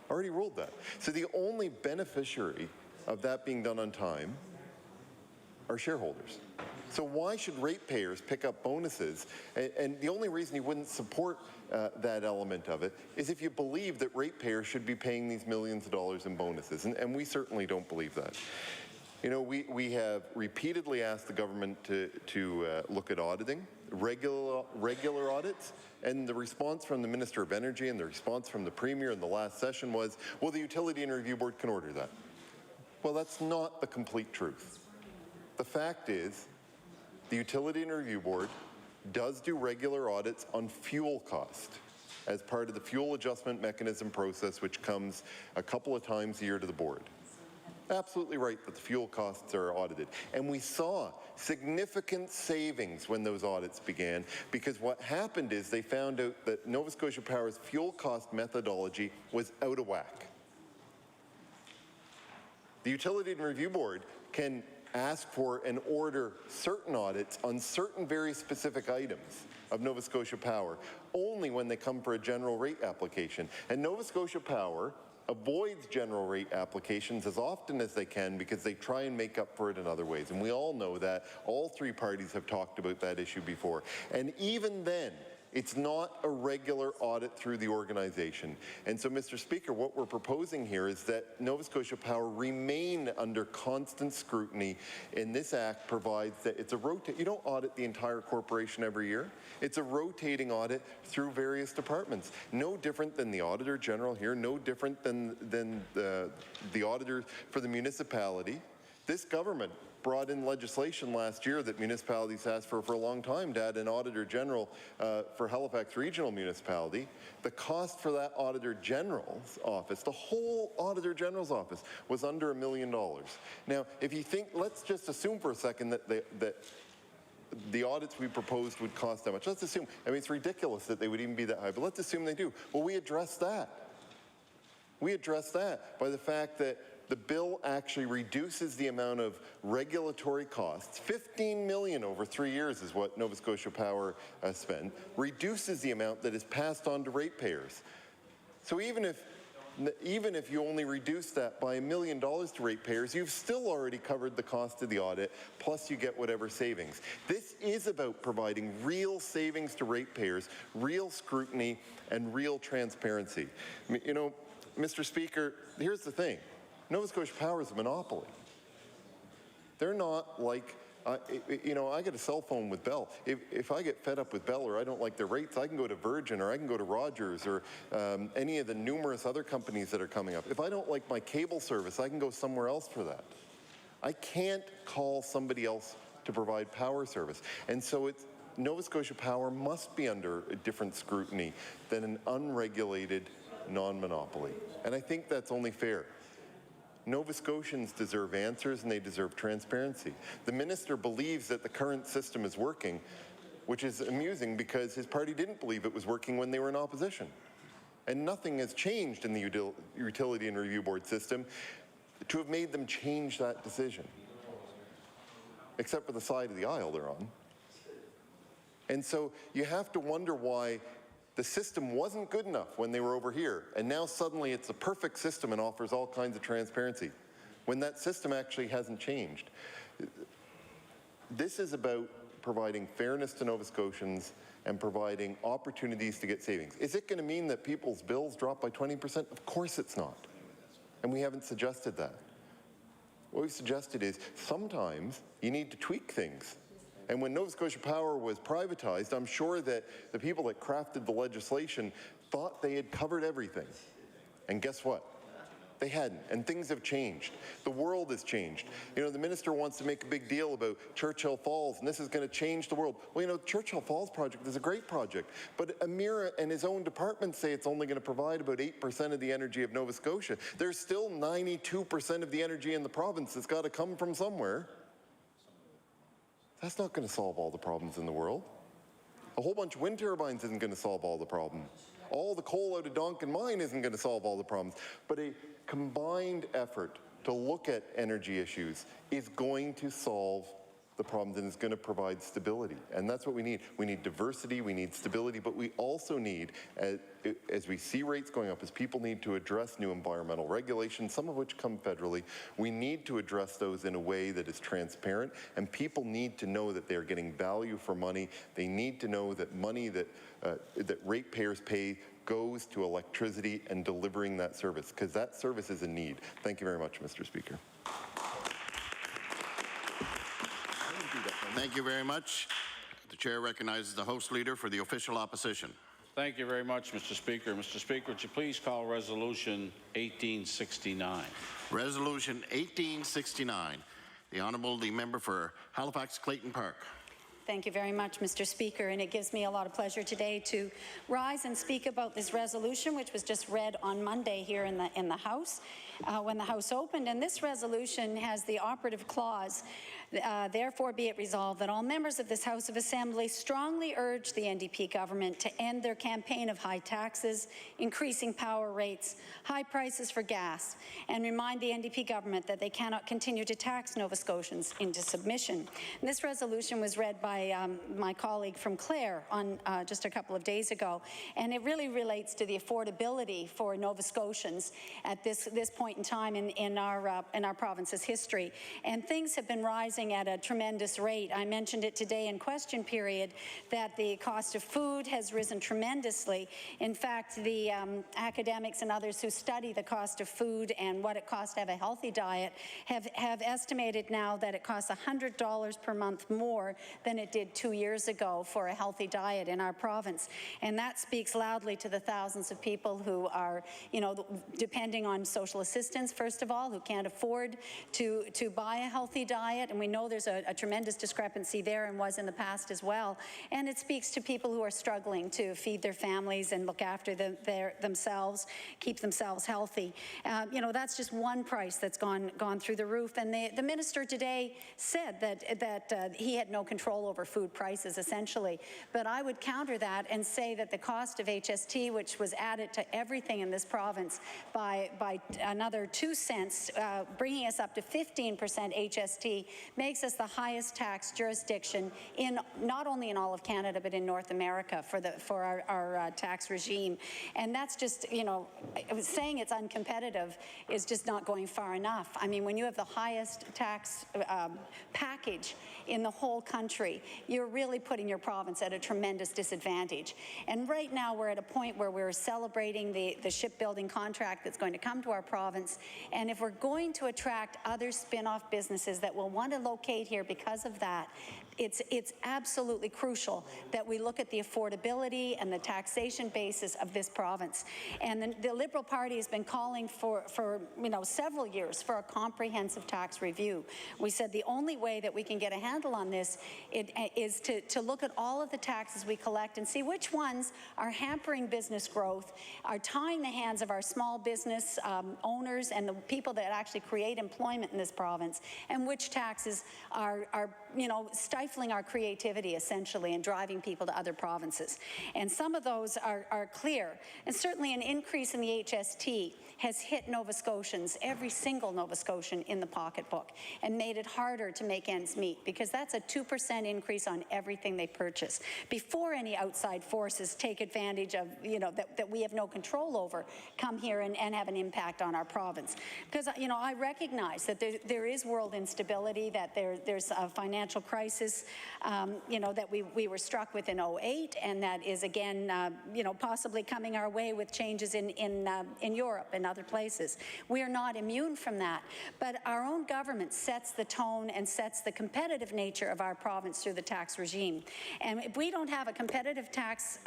Already ruled that. So the only beneficiary of that being done on time are shareholders. So why should ratepayers pick up bonuses? And the only reason you wouldn't support that element of it is if you believe that ratepayers should be paying these millions of dollars in bonuses. And we certainly don't believe that. You know, we have repeatedly asked the government to look at auditing, regular audits, and the response from the Minister of Energy and the response from the Premier in the last session was, well, the Utility and Review Board can order that. Well, that's not the complete truth. The fact is, the Utility and Review Board does do regular audits on fuel cost as part of the fuel adjustment mechanism process, which comes a couple of times a year to the board. Absolutely right that the fuel costs are audited. And we saw significant savings when those audits began because what happened is they found out that Nova Scotia Power's fuel cost methodology was out of whack. The Utility and Review Board can ask for and order certain audits on certain very specific items of Nova Scotia Power only when they come for a general rate application. And Nova Scotia Power avoids general rate applications as often as they can because they try and make up for it in other ways. And we all know that. All 3 parties have talked about that issue before. And even then, it's not a regular audit through the organization. And so, Mr. Speaker, what we're proposing here is that Nova Scotia Power remain under constant scrutiny, and this act provides that it's a you don't audit the entire corporation every year. It's a rotating audit through various departments. No different than the Auditor General here, no different than the auditor for the municipality. This government brought in legislation last year that municipalities asked for a long time to add an Auditor General for Halifax Regional Municipality. The cost for that Auditor General's office, the whole Auditor General's office, was under $1 million. Now, if you think, let's just assume for a second that the audits we proposed would cost that much. Let's assume, I mean, it's ridiculous that they would even be that high, but let's assume they do. Well, we address that. We address that by the fact that the bill actually reduces the amount of regulatory costs. $15 million over 3 years is what Nova Scotia Power spent, reduces the amount that is passed on to ratepayers. So even if you only reduce that by $1 million to ratepayers, you've still already covered the cost of the audit, plus you get whatever savings. This is about providing real savings to ratepayers, real scrutiny, and real transparency. You know, Mr. Speaker, here's the thing. Nova Scotia Power is a monopoly. They're not like, you know, I get a cell phone with Bell. If I get fed up with Bell or I don't like their rates, I can go to Virgin or I can go to Rogers or any of the numerous other companies that are coming up. If I don't like my cable service, I can go somewhere else for that. I can't call somebody else to provide power service. And so Nova Scotia Power must be under a different scrutiny than an unregulated non-monopoly. And I think that's only fair. Nova Scotians deserve answers and they deserve transparency. The minister believes that the current system is working, which is amusing because his party didn't believe it was working when they were in opposition. And nothing has changed in the Utility and Review Board system to have made them change that decision, except for the side of the aisle they're on. And so you have to wonder why the system wasn't good enough when they were over here, and now suddenly it's a perfect system and offers all kinds of transparency, when that system actually hasn't changed. This is about providing fairness to Nova Scotians and providing opportunities to get savings. Is it going to mean that people's bills drop by 20%? Of course it's not. And we haven't suggested that. What we've suggested is sometimes you need to tweak things. And when Nova Scotia Power was privatized, I'm sure that the people that crafted the legislation thought they had covered everything. And guess what? They hadn't, and things have changed. The world has changed. You know, the minister wants to make a big deal about Churchill Falls, and this is going to change the world. Well, you know, Churchill Falls project is a great project, but Amira and his own department say it's only going to provide about 8% of the energy of Nova Scotia. There's still 92% of the energy in the province that's got to come from somewhere. That's not going to solve all the problems in the world. A whole bunch of wind turbines isn't going to solve all the problems. All the coal out of Donkin Mine isn't going to solve all the problems. But a combined effort to look at energy issues is going to solve the problems and is going to provide stability. And that's what we need. We need diversity, we need stability, but we also need, as we see rates going up, as people need to address new environmental regulations, some of which come federally, we need to address those in a way that is transparent, and people need to know that they're getting value for money. They need to know that money that ratepayers pay goes to electricity and delivering that service, because that service is a need. Thank you very much, Mr. Speaker. Thank you very much. The chair recognizes the House Leader for the official opposition. Thank you very much, Mr. Speaker. Mr. Speaker, would you please call Resolution 1869? Resolution 1869. The member for Halifax Clayton Park. Thank you very much, Mr. Speaker, and it gives me a lot of pleasure today to rise and speak about this resolution, which was just read on Monday here in the House when the House opened. And this resolution has the operative clause, therefore be it resolved that all members of this House of Assembly strongly urge the NDP government to end their campaign of high taxes, increasing power rates, high prices for gas, and remind the NDP government that they cannot continue to tax Nova Scotians into submission. And this resolution was read by my colleague from Clare on just a couple of days ago, and it really relates to the affordability for Nova Scotians at this point in time in our province's history. And things have been rising at a tremendous rate. I mentioned it today in question period that the cost of food has risen tremendously. In fact, the academics and others who study the cost of food and what it costs to have a healthy diet have estimated now that it costs $100 per month more than it did 2 years ago for a healthy diet in our province. And that speaks loudly to the thousands of people who are, depending on social assistance, first of all, who can't afford to buy a healthy diet. And we know there's a tremendous discrepancy there and was in the past as well. And it speaks to people who are struggling to feed their families and look after themselves, keep themselves healthy. That's just one price that's gone through the roof. And the minister today said that he had no control over food prices, essentially. But I would counter that and say that the cost of HST, which was added to everything in this province by another 2 cents, bringing us up to 15% HST, makes us the highest tax jurisdiction not only in all of Canada, but in North America for our tax regime. And that's just, saying it's uncompetitive is just not going far enough. I mean, when you have the highest tax package in the whole country, you're really putting your province at a tremendous disadvantage. And right now we're at a point where we're celebrating the shipbuilding contract that's going to come to our province. And if we're going to attract other spin-off businesses that will want to locate here because of that, it's absolutely crucial that we look at the affordability and the taxation basis of this province. And the Liberal Party has been calling for several years for a comprehensive tax review. We said the only way that we can get a handle on this is to look at all of the taxes we collect and see which ones are hampering business growth, are tying the hands of our small business owners and the people that actually create employment in this province, and which taxes are stifling our creativity, essentially, and driving people to other provinces. And some of those are clear. And certainly an increase in the HST has hit Nova Scotians, every single Nova Scotian in the pocketbook, and made it harder to make ends meet, because that's a 2% increase on everything they purchase before any outside forces take advantage of, that we have no control over, come here and have an impact on our province. Because, I recognize that there is world instability, that there's financial financial crisis, that we were struck with in 2008, and that is again, possibly coming our way with changes in Europe and other places. We are not immune from that, but our own government sets the tone and sets the competitive nature of our province through the tax regime. And if we don't have a competitive tax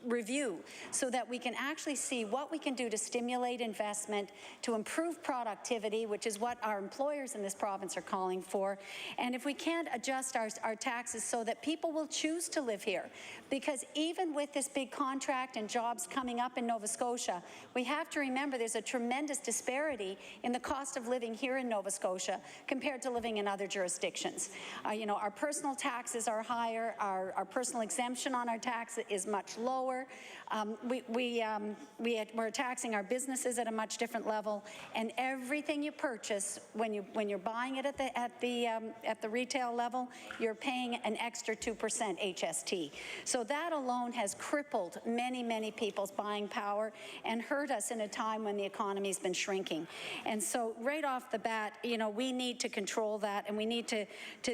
review so that we can actually see what we can do to stimulate investment, to improve productivity, which is what our employers in this province are calling for. And if we can't adjust our taxes so that people will choose to live here, because even with this big contract and jobs coming up in Nova Scotia, we have to remember there's a tremendous disparity in the cost of living here in Nova Scotia compared to living in other jurisdictions. Our personal taxes are higher, our personal exemption on our tax is much lower. We're taxing our businesses at a much different level, and everything you purchase when you're buying it at the retail level, you're paying an extra 2% HST. So that alone has crippled many people's buying power and hurt us in a time when the economy's been shrinking. And so right off the bat, we need to control that, and we need to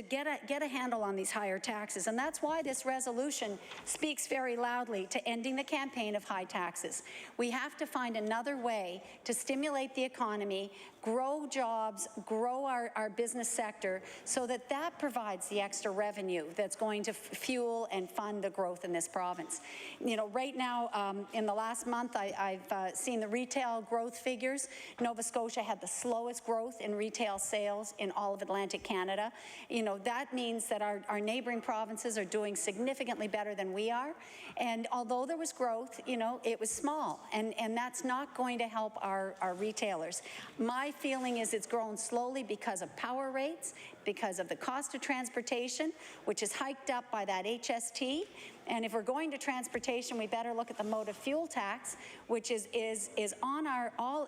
get a handle on these higher taxes. And that's why this resolution speaks very loudly to ending the campaign of high taxes. We have to find another way to stimulate the economy, grow jobs, grow our business sector, so that provides the extra revenue that's going to fuel and fund the growth in this province. Right now, in the last month, I've seen the retail growth figures. Nova Scotia had the slowest growth in retail sales in all of Atlantic Canada. That means that our neighboring provinces are doing significantly better than we are. And although there was growth, it was small, and that's not going to help our retailers. My feeling is it's grown slowly because of power rates, because of the cost of transportation, which is hiked up by that HST. And if we're going to transportation, we better look at the motor fuel tax, which is on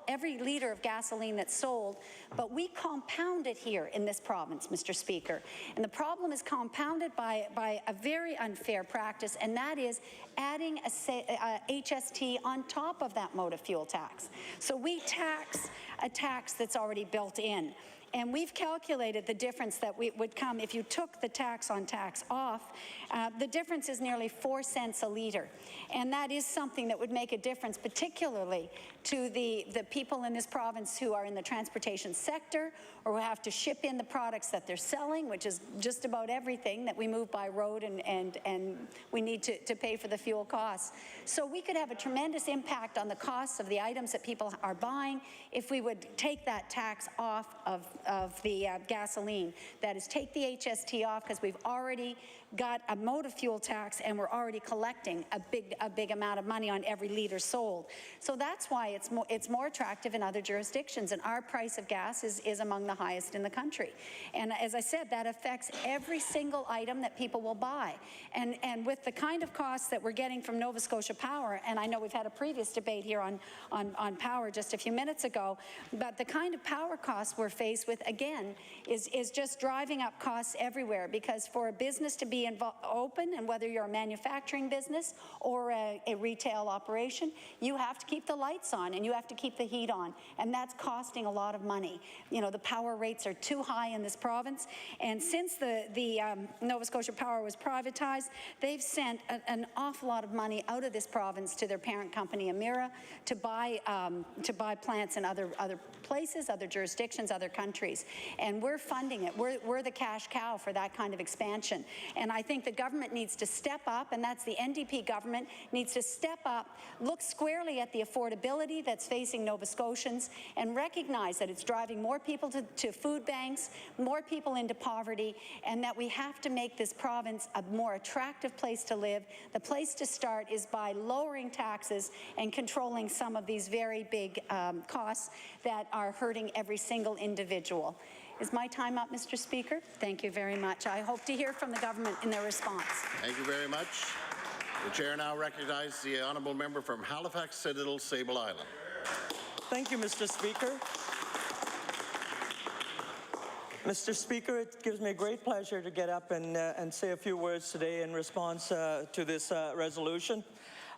every liter of gasoline that's sold. But we compound it here in this province, Mr. Speaker. And the problem is compounded by a very unfair practice, and that is adding a HST on top of that motor fuel tax. So we tax a tax that's already built in. And we've calculated the difference that would come if you took the tax on tax off. The difference is nearly 4 cents a litre. And that is something that would make a difference, particularly to the people in this province who are in the transportation sector or who have to ship in the products that they're selling, which is just about everything that we move by road, and we need to pay for the fuel costs. So we could have a tremendous impact on the costs of the items that people are buying if we would take that tax off of the gasoline. That is, take the HST off, because we've already got a motor fuel tax and we're already collecting a big amount of money on every litre sold. So that's why it's more attractive in other jurisdictions, and our price of gas is among the highest in the country. And as I said, that affects every single item that people will buy. And with the kind of costs that we're getting from Nova Scotia Power, and I know we've had a previous debate here on power just a few minutes ago, but the kind of power costs we're faced with, again, is just driving up costs everywhere, because for a business to be open, and whether you're a manufacturing business or a retail operation, you have to keep the lights on and you have to keep the heat on, and that's costing a lot of money. The power rates are too high in this province, and since the Nova Scotia Power was privatized, they've sent an awful lot of money out of this province to their parent company, Emera, to buy plants in other places, other jurisdictions, other countries, and we're funding it. We're the cash cow for that kind of expansion, and I think the government needs to step up, and that's the NDP government, needs to step up, look squarely at the affordability that's facing Nova Scotians, and recognize that it's driving more people to food banks, more people into poverty, and that we have to make this province a more attractive place to live. The place to start is by lowering taxes and controlling some of these very big costs that are hurting every single individual. Is my time up, Mr. Speaker? Thank you very much. I hope to hear from the government in their response. Thank you very much. The chair now recognizes the honourable member from Halifax Citadel, Sable Island. Thank you, Mr. Speaker. Mr. Speaker, it gives me a great pleasure to get up and say a few words today in response to this resolution.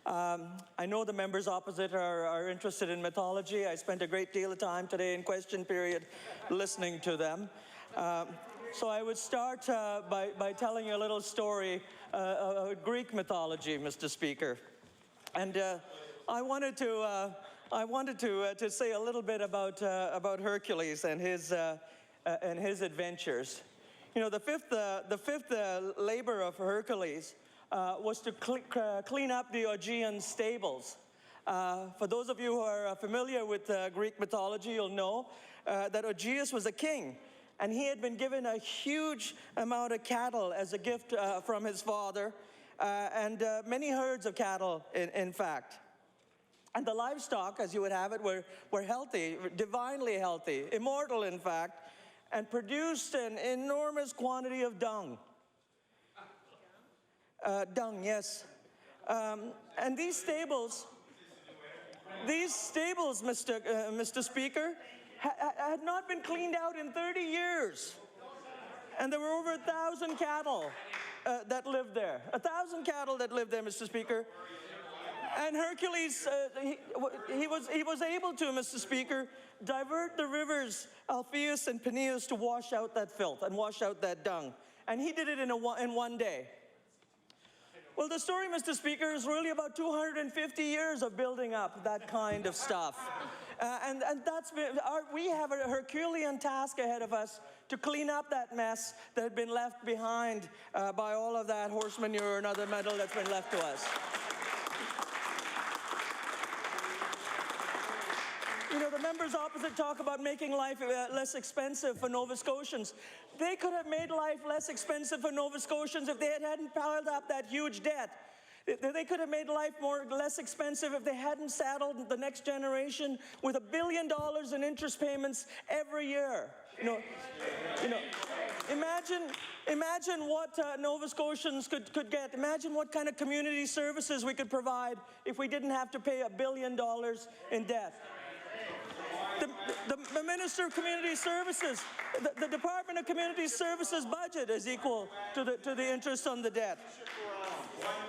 I know the members opposite are interested in mythology. I spent a great deal of time today in question period listening to them. So I would start by telling you a little story of Greek mythology, Mr. Speaker. And I wanted to say a little bit about Hercules and his adventures. You know, the fifth labor of Hercules was to clean up the Augean stables. For those of you who are familiar with Greek mythology, you'll know that Augeas was a king, and he had been given a huge amount of cattle as a gift from his father, and many herds of cattle, in fact. And the livestock, as you would have it, were healthy, divinely healthy, immortal, in fact, and produced an enormous quantity of dung. Dung, yes. And these stables, Mr. Speaker, had not been cleaned out in 30 years. And there were over 1,000 cattle that lived there. 1,000 cattle that lived there, Mr. Speaker. And Hercules, he was able to, Mr. Speaker, divert the rivers Alpheus and Peneus to wash out that filth and wash out that dung. And he did it in one day. Well, the story, Mr. Speaker, is really about 250 years of building up that kind of stuff. And we have a Herculean task ahead of us to clean up that mess that had been left behind by all of that horse manure and other metal that's been left to us. You know, the members opposite talk about making life less expensive for Nova Scotians. They could have made life less expensive for Nova Scotians if they hadn't piled up that huge debt. They could have made life less expensive if they hadn't saddled the next generation with $1 billion in interest payments every year. You know, imagine what Nova Scotians could get. Imagine what kind of community services we could provide if we didn't have to pay $1 billion in debt. The Minister of Community Services, the Department of Community Services budget is equal to the interest on the debt.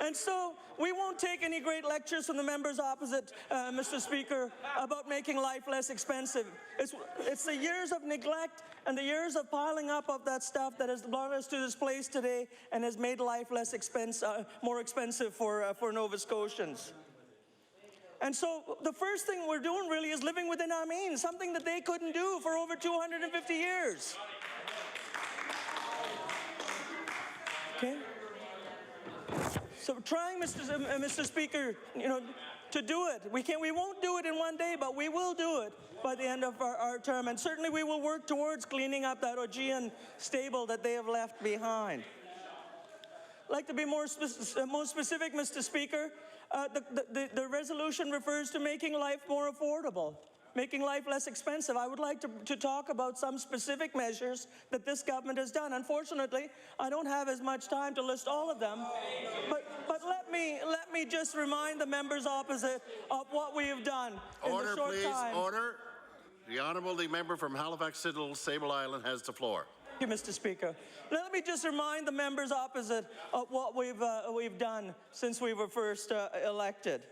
And so we won't take any great lectures from the members opposite, Mr. Speaker, about making life less expensive. It's the years of neglect and the years of piling up of that stuff that has brought us to this place today and has made life more expensive for Nova Scotians. And so the first thing we're doing really is living within our means, something that they couldn't do for over 250 years. Okay? So trying, Mr. Speaker, you know, to do it. We won't do it in one day, but we will do it by the end of our term. And certainly we will work towards cleaning up that Augean stable that they have left behind. I'd like to be more specific, Mr. Speaker. The resolution refers to making life more affordable, making life less expensive. I would like to talk about some specific measures that this government has done. Unfortunately, I don't have as much time to list all of them, but let me just remind the members opposite of what we have done in the short time. Order. The Honourable member from Halifax Sable Island has the floor. Thank you, Mr. Speaker. Let me just remind the members opposite of what we've done since we were first elected.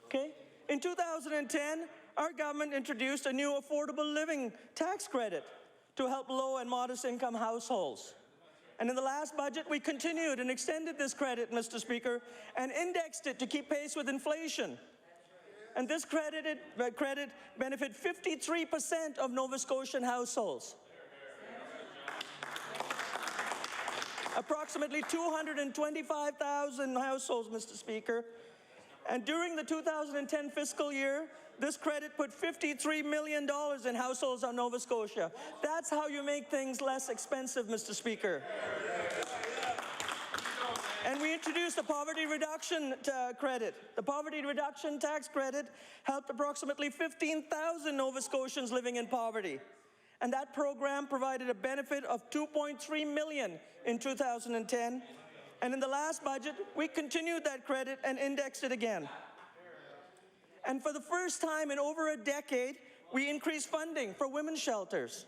Okay? In 2010, our government introduced a new affordable living tax credit to help low and modest income households. And in the last budget, we continued and extended this credit, Mr. Speaker, and indexed it to keep pace with inflation. And this credit benefit 53% of Nova Scotian households. Approximately 225,000 households, Mr. Speaker. And during the 2010 fiscal year, this credit put $53 million in households on Nova Scotia. That's how you make things less expensive, Mr. Speaker. And we introduced a poverty reduction credit. The poverty reduction tax credit helped approximately 15,000 Nova Scotians living in poverty. And that program provided a benefit of $2.3 million in 2010. And in the last budget, we continued that credit and indexed it again. And for the first time in over a decade, we increased funding for women's shelters.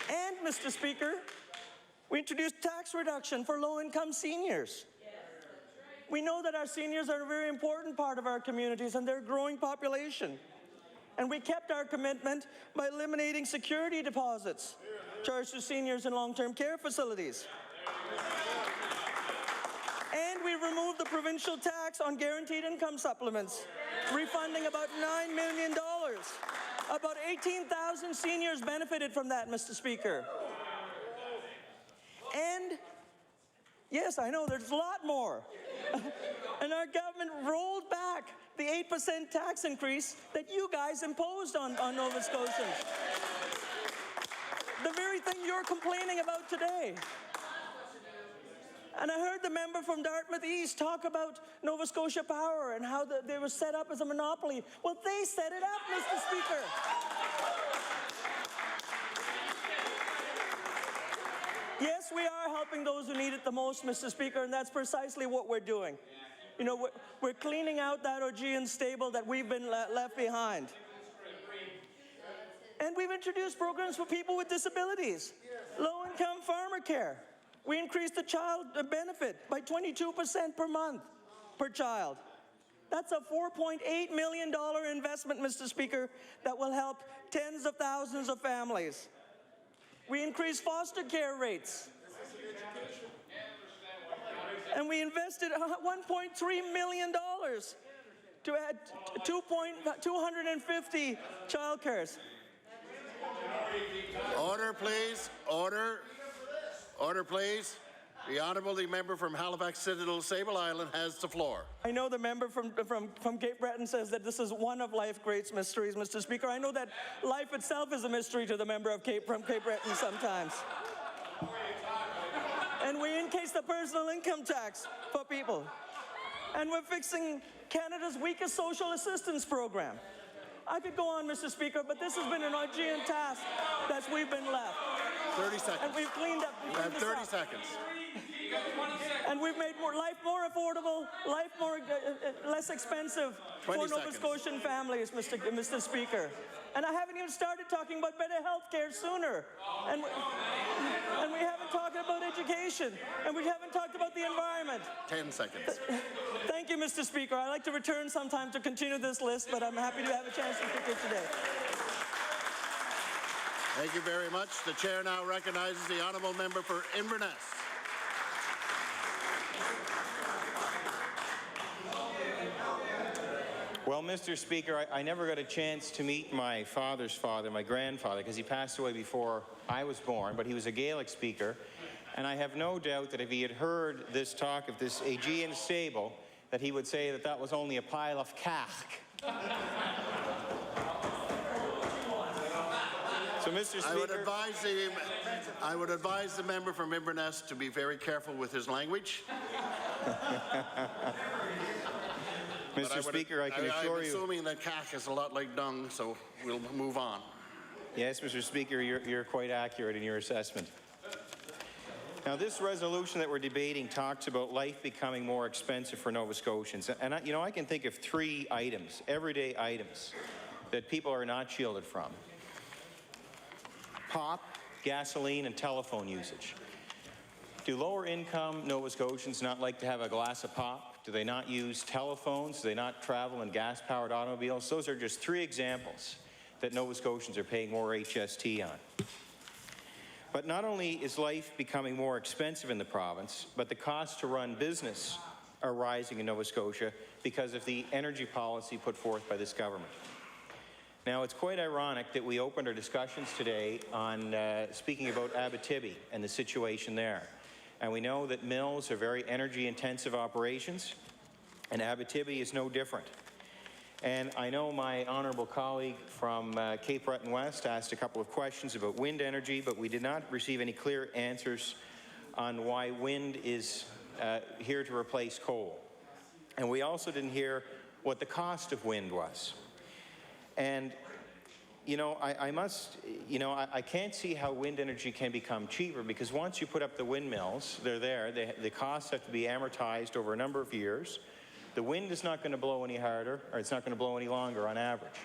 And, Mr. Speaker, we introduced tax reduction for low-income seniors. We know that our seniors are a very important part of our communities and they're a growing population. And we kept our commitment by eliminating security deposits charged to seniors in long-term care facilities. And we removed the provincial tax on guaranteed income supplements, refunding about $9 million. About 18,000 seniors benefited from that, Mr. Speaker. And yes, I know there's a lot more. And our government rolled back the 8% tax increase that you guys imposed on Nova Scotians. The very thing you're complaining about today. And I heard the member from Dartmouth East talk about Nova Scotia Power and how they were set up as a monopoly. Well, they set it up, Mr. Speaker. Yes, we are helping those who need it the most, Mr. Speaker, and that's precisely what we're doing. You know, we're cleaning out that Augean stable that we've been left behind. And we've introduced programs for people with disabilities, low-income farmer care. We increased the child benefit by 22% per month per child. That's a $4.8 million investment, Mr. Speaker, that will help tens of thousands of families. We increased foster care rates. And we invested $1.3 million to add 250 child cares. Order, please. Order. Order, please. The Honourable Member from Halifax Citadel Sable Island has the floor. I know the member from Cape Breton says that this is one of life's great mysteries, Mr. Speaker. I know that life itself is a mystery to the member from Cape Breton sometimes. And we increased the personal income tax for people. And we're fixing Canada's weakest social assistance program. I could go on, Mr. Speaker, but this has been an Augean task that we've been left. 30 seconds. And we've cleaned up. You have 30 seconds. And we've made life more affordable, life more less expensive for Nova Scotian families, Mr. Speaker. And I haven't even started talking about better health care sooner. And we haven't talked about education. And we haven't talked about the environment. 10 seconds. Thank you, Mr. Speaker. I'd like to return sometime to continue this list, but I'm happy to have a chance to speak it today. Thank you very much. The chair now recognizes the Honourable Member for Inverness. Well, Mr. Speaker, I never got a chance to meet my father's father, my grandfather, because he passed away before I was born, but he was a Gaelic speaker. And I have no doubt that if he had heard this talk of this Augean stable, that he would say that that was only a pile of cask. So, Mr. Speaker, I would advise the member from Inverness to be very careful with his language. Mr. Speaker, I can assure you... I'm assuming that cash is a lot like dung, so we'll move on. Yes, Mr. Speaker, you're quite accurate in your assessment. Now, this resolution that we're debating talks about life becoming more expensive for Nova Scotians. And, I can think of 3 items, everyday items, that people are not shielded from. Pop, gasoline, and telephone usage. Do lower-income Nova Scotians not like to have a glass of pop? Do they not use telephones? Do they not travel in gas-powered automobiles? Those are just 3 examples that Nova Scotians are paying more HST on. But not only is life becoming more expensive in the province, but the costs to run business are rising in Nova Scotia because of the energy policy put forth by this government. Now, it's quite ironic that we opened our discussions today on speaking about Abitibi and the situation there. And we know that mills are very energy-intensive operations, and Abitibi is no different. And I know my honourable colleague from Cape Breton West asked a couple of questions about wind energy, but we did not receive any clear answers on why wind is here to replace coal. And we also didn't hear what the cost of wind was. And I can't see how wind energy can become cheaper, because once you put up the windmills, they're there. The costs have to be amortized over a number of years. The wind is not going to blow any harder, or it's not going to blow any longer on average.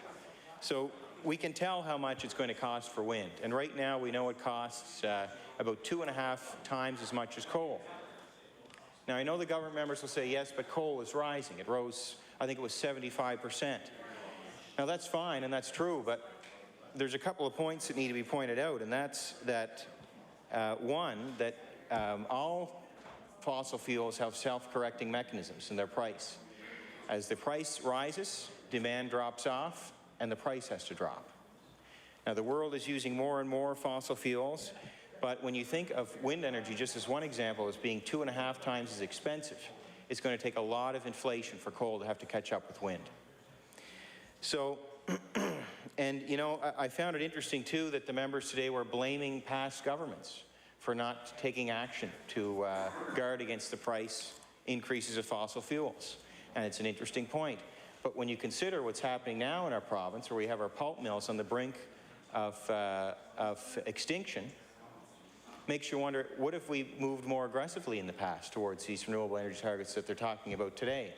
So we can tell how much it's going to cost for wind. And right now we know it costs about 2.5 times as much as coal. Now, I know the government members will say, yes, but coal is rising. It rose, I think it was 75%. Now that's fine and that's true, but there's a couple of points that need to be pointed out, and that's that, one, that all fossil fuels have self-correcting mechanisms in their price. As the price rises, demand drops off, and the price has to drop. Now, the world is using more and more fossil fuels, but when you think of wind energy, just as one example, as being 2.5 times as expensive, it's going to take a lot of inflation for coal to have to catch up with wind. So, and you know, I found it interesting too that the members today were blaming past governments for not taking action to guard against the price increases of fossil fuels. And it's an interesting point. But when you consider what's happening now in our province, where we have our pulp mills on the brink of extinction, makes you wonder, what if we moved more aggressively in the past towards these renewable energy targets that they're talking about today?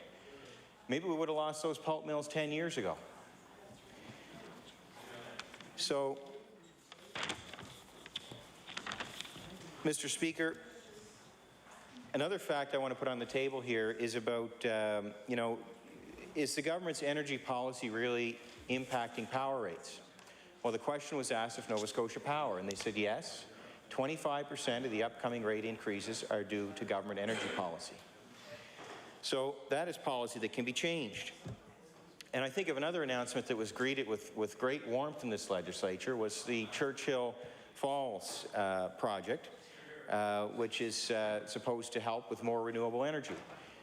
Maybe we would have lost those pulp mills 10 years ago. So, Mr. Speaker, another fact I want to put on the table here is about, you know, is the government's energy policy really impacting power rates? Well, the question was asked of Nova Scotia Power, and they said yes. 25% of the upcoming rate increases are due to government energy policy. So that is policy that can be changed. And I think of another announcement that was greeted with great warmth in this legislature was the Churchill Falls project, which is supposed to help with more renewable energy.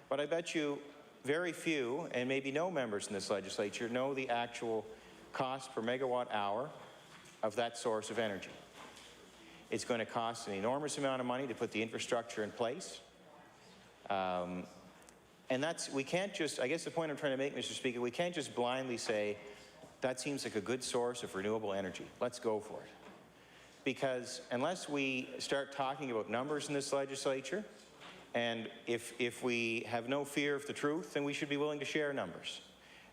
But I bet you very few, and maybe no members in this legislature, know the actual cost per megawatt hour of that source of energy. It's going to cost an enormous amount of money to put the infrastructure in place. And that's, we can't just, I guess the point I'm trying to make, Mr. Speaker, we can't just blindly say, that seems like a good source of renewable energy. Let's go for it. Because unless we start talking about numbers in this legislature, and if we have no fear of the truth, then we should be willing to share numbers.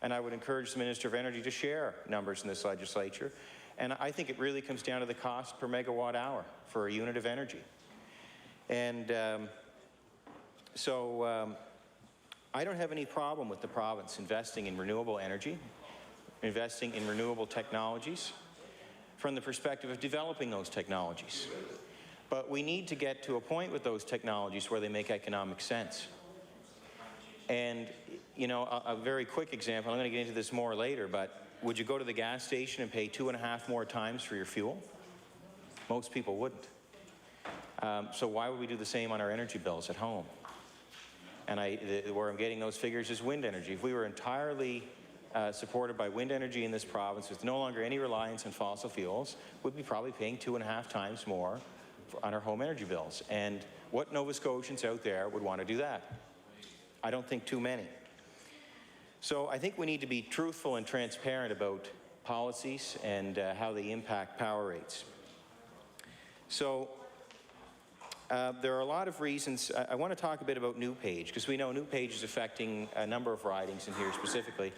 And I would encourage the Minister of Energy to share numbers in this legislature. And I think it really comes down to the cost per megawatt hour for a unit of energy. And I don't have any problem with the province investing in renewable energy, investing in renewable technologies, from the perspective of developing those technologies. But we need to get to a point with those technologies where they make economic sense. And, you know, a very quick example, I'm going to get into this more later, but would you go to the gas station and pay 2.5 more times for your fuel? Most people wouldn't. So why would we do the same on our energy bills at home? And where I'm getting those figures is wind energy. If we were entirely supported by wind energy in this province with no longer any reliance on fossil fuels, we'd be probably paying 2.5 times more on our home energy bills. And what Nova Scotians out there would want to do that? I don't think too many. So I think we need to be truthful and transparent about policies and how they impact power rates. So there are a lot of reasons. I want to talk a bit about New Page, because we know New Page is affecting a number of ridings in here specifically.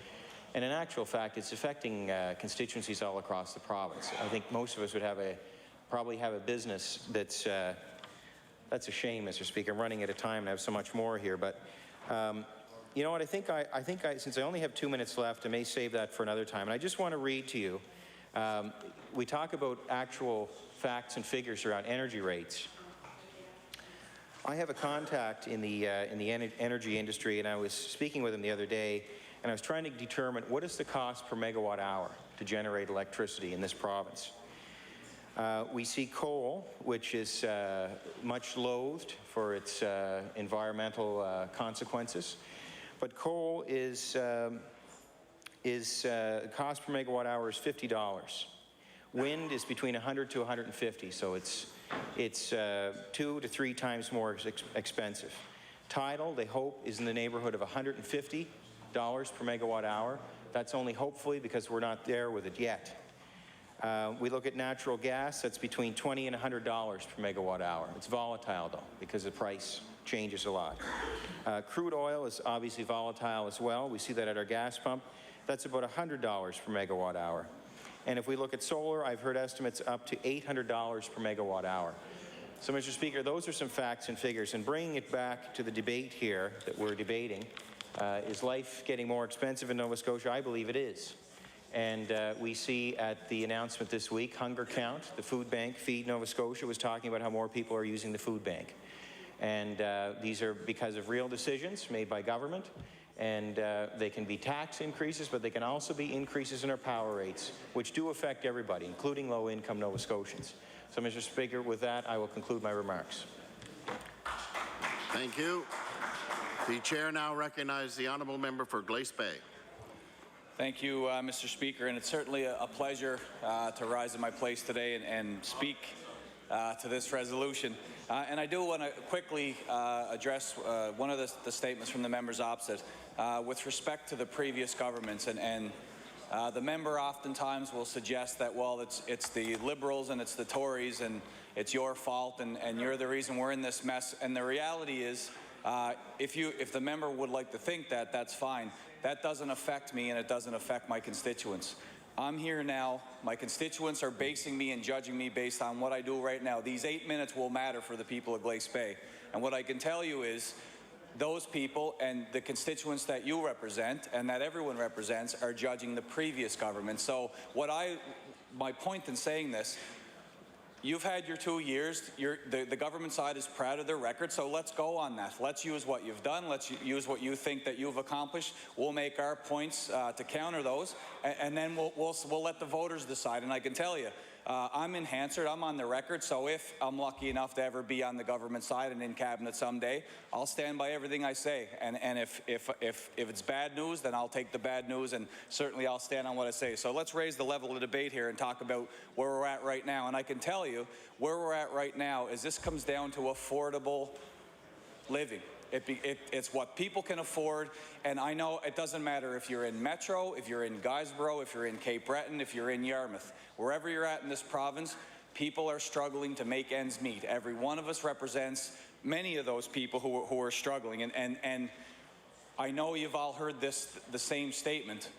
And in actual fact, it's affecting constituencies all across the province. I think most of us would probably have a business that's a shame, Mr. Speaker. I'm running out of time and I have so much more here. But you know what? I think since I only have 2 minutes left, I may save that for another time. And I just want to read to you. We talk about actual facts and figures around energy rates. I have a contact in the energy industry, and I was speaking with him the other day, and I was trying to determine what is the cost per megawatt hour to generate electricity in this province. We see coal, which is much loathed for its environmental consequences, but coal is cost per megawatt hour is $50. Wind is between 100 to 150, so it's 2 to 3 times more expensive. Tidal, they hope, is in the neighborhood of $150 per megawatt hour. That's only hopefully, because we're not there with it yet. We look at natural gas, that's between $20 and $100 per megawatt hour. It's volatile though, because the price changes a lot. Crude oil is obviously volatile as well. We see that at our gas pump. That's about $100 per megawatt hour. And if we look at solar, I've heard estimates up to $800 per megawatt hour. So, Mr. Speaker, those are some facts and figures. And bringing it back to the debate here that we're debating, is life getting more expensive in Nova Scotia? I believe it is. And we see at the announcement this week, Hunger Count, the food bank, Feed Nova Scotia, was talking about how more people are using the food bank. And these are because of real decisions made by government. And they can be tax increases, but they can also be increases in our power rates, which do affect everybody, including low-income Nova Scotians. So, Mr. Speaker, with that, I will conclude my remarks. Thank you. The chair now recognizes the honourable member for Glace Bay. Thank you, Mr. Speaker, and it's certainly a pleasure to rise in my place today and speak to this resolution. And I do want to quickly address one of the statements from the members opposite with respect to the previous governments. And the member oftentimes will suggest that, well, it's the Liberals and it's the Tories and it's your fault and you're the reason we're in this mess. And the reality is, if the member would like to think that, that's fine. That doesn't affect me and it doesn't affect my constituents. I'm here now. My constituents are basing me and judging me based on what I do right now. These 8 minutes will matter for the people of Glace Bay. And what I can tell you is those people and the constituents that you represent and that everyone represents are judging the previous government. So my point in saying this, you've had your 2 years. The government side is proud of their record, so let's go on that. Let's use what you've done. Let's use what you think that you've accomplished. We'll make our points to counter those, and then we'll let the voters decide. And I can tell you, I'm in Hansard. I'm on the record, so if I'm lucky enough to ever be on the government side and in cabinet someday, I'll stand by everything I say. And if it's bad news, then I'll take the bad news, and certainly I'll stand on what I say. So let's raise the level of debate here and talk about where we're at right now. And I can tell you where we're at right now is this comes down to affordable living. It's what people can afford, and I know it doesn't matter if you're in Metro, if you're in Guysborough, if you're in Cape Breton, if you're in Yarmouth. Wherever you're at in this province, people are struggling to make ends meet. Every one of us represents many of those people who are struggling, and I know you've all heard the same statement.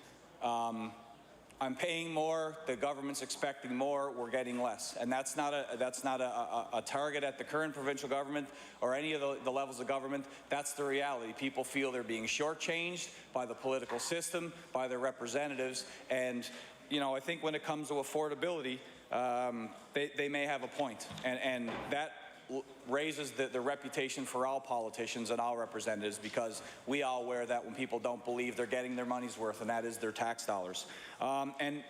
I'm paying more, the government's expecting more, we're getting less. And that's not a target at the current provincial government or any of the levels of government. That's the reality. People feel they're being shortchanged by the political system, by their representatives, and I think when it comes to affordability, they may have a point. And that raises the reputation for all politicians and all representatives, because we all wear that when people don't believe they're getting their money's worth, and that is their tax dollars. And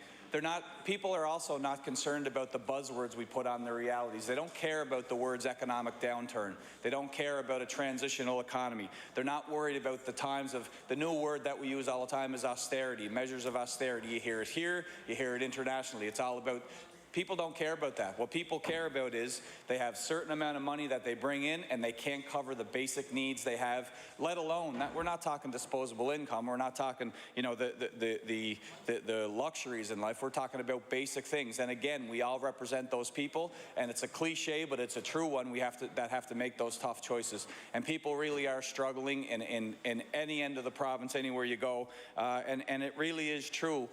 people are also not concerned about the buzzwords we put on the realities. They don't care about the words economic downturn. They don't care about a transitional economy. They're not worried about the times of, the new word that we use all the time is austerity, measures of austerity. You hear it here, you hear it internationally. It's all about, people don't care about that. What people care about is they have a certain amount of money that they bring in and they can't cover the basic needs they have, let alone that we're not talking disposable income. We're not talking, the luxuries in life. We're talking about basic things. And again, we all represent those people, and it's a cliche, but it's a true one. That have to make those tough choices. And people really are struggling in any end of the province, anywhere you go. And it really is true.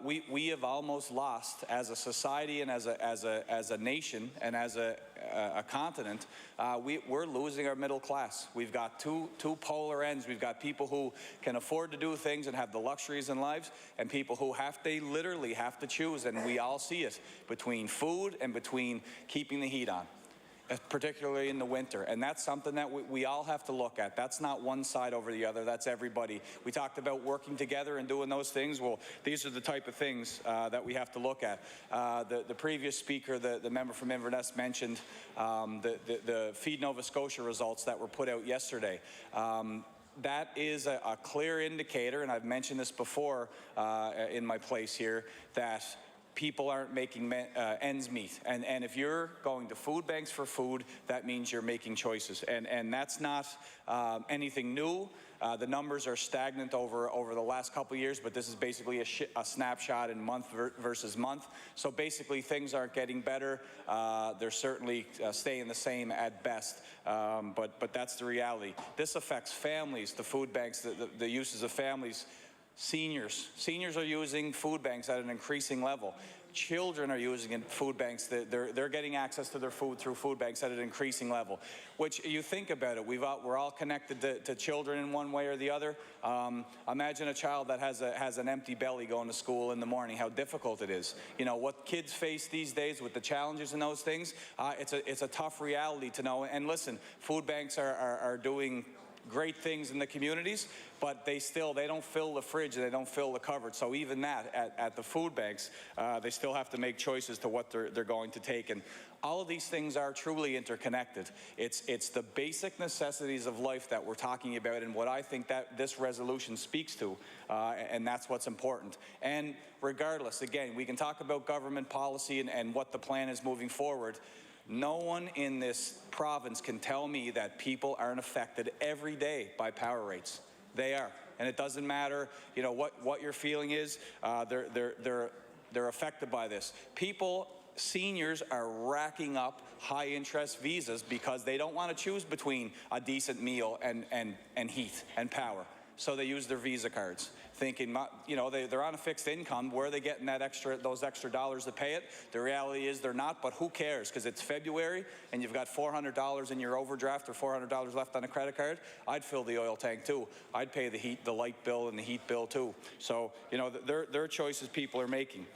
We have almost lost, as a society and as a nation and as a continent, we're losing our middle class. We've got two polar ends. We've got people who can afford to do things and have the luxuries in lives, and people who they literally have to choose, and we all see it, between food and between keeping the heat on, particularly in the winter. And that's something that we all have to look at. That's not one side over the other. That's everybody. We talked about working together and doing those things. Well, these are the type of things that we have to look at. The previous speaker, the member from Inverness, mentioned the Feed Nova Scotia results that were put out yesterday. That is a clear indicator, and I've mentioned this before in my place here, that people aren't making ends meet. And if you're going to food banks for food, that means you're making choices. And that's not anything new. The numbers are stagnant over the last couple of years, but this is basically a snapshot in month versus month. So basically things aren't getting better. They're certainly staying the same at best, but that's the reality. This affects families, the food banks, the uses of families. Seniors are using food banks at an increasing level. Children are using food banks. They're getting access to their food through food banks at an increasing level. Which, you think about it, we're all connected to children in one way or the other. Imagine a child that has an empty belly going to school in the morning, how difficult it is. You know, what kids face these days with the challenges and those things, it's a tough reality to know. And listen, food banks are doing great things in the communities, but they don't fill the fridge and they don't fill the cupboard. So even that, at the food banks, they still have to make choices to what they're going to take. And all of these things are truly interconnected. It's the basic necessities of life that we're talking about, and what I think that this resolution speaks to, and that's what's important. And regardless, again, we can talk about government policy and what the plan is moving forward. No one in this province can tell me that people aren't affected every day by power rates. They are, and it doesn't matter, you know, what your feeling is. They're affected by this. Seniors are racking up high-interest visas because they don't want to choose between a decent meal and heat and power. So they use their Visa cards, thinking, you know, they're on a fixed income. Where are they getting those extra dollars to pay it? The reality is they're not, but who cares? Because it's February and you've got $400 in your overdraft or $400 left on a credit card. I'd fill the oil tank too. I'd pay the light bill and the heat bill too. So, you know, there are choices people are making.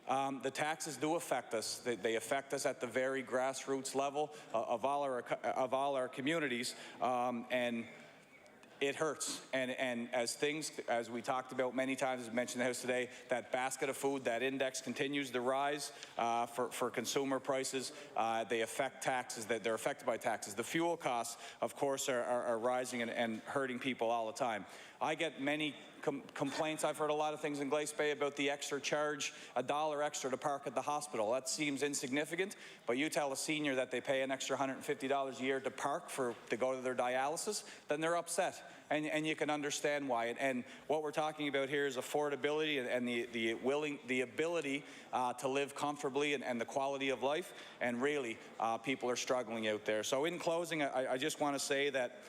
The taxes do affect us. They affect us at the very grassroots level of all our communities, and it hurts. And as we talked about many times, as mentioned in the House today, that basket of food, that index continues to rise for consumer prices. They affect taxes. They're affected by taxes. The fuel costs, of course, are rising and hurting people all the time. I get many complaints. I've heard a lot of things in Glace Bay about the extra charge, $1 extra to park at the hospital. That seems insignificant, but you tell a senior that they pay an extra $150 a year to park to go to their dialysis, then they're upset. And you can understand why. And what we're talking about here is affordability and the ability to live comfortably and the quality of life. And really, people are struggling out there. So in closing, I just want to say that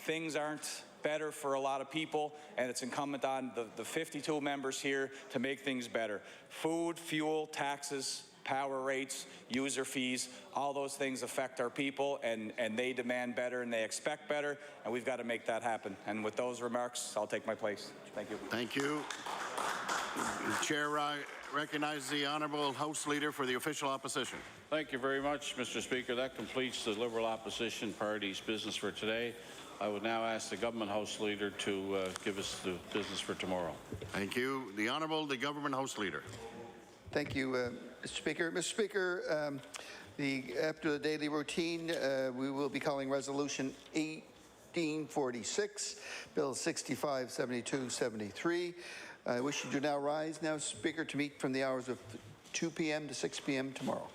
things aren't better for a lot of people, and it's incumbent on the 52 members here to make things better. Food, fuel, taxes, power rates, user fees, all those things affect our people, and they demand better and they expect better, and we've got to make that happen. And with those remarks, I'll take my place. Thank you. Thank you. The chair recognizes the Honourable House Leader for the official opposition. Thank you very much, Mr. Speaker. That completes the Liberal Opposition Party's business for today. I would now ask the Government House Leader to give us the business for tomorrow. Thank you. The Government House Leader. Thank you, Mr. Speaker. Mr. Speaker, after the daily routine, we will be calling Resolution 1846, Bill 657273. I wish you to now rise, Speaker, to meet from the hours of 2 p.m. to 6 p.m. tomorrow.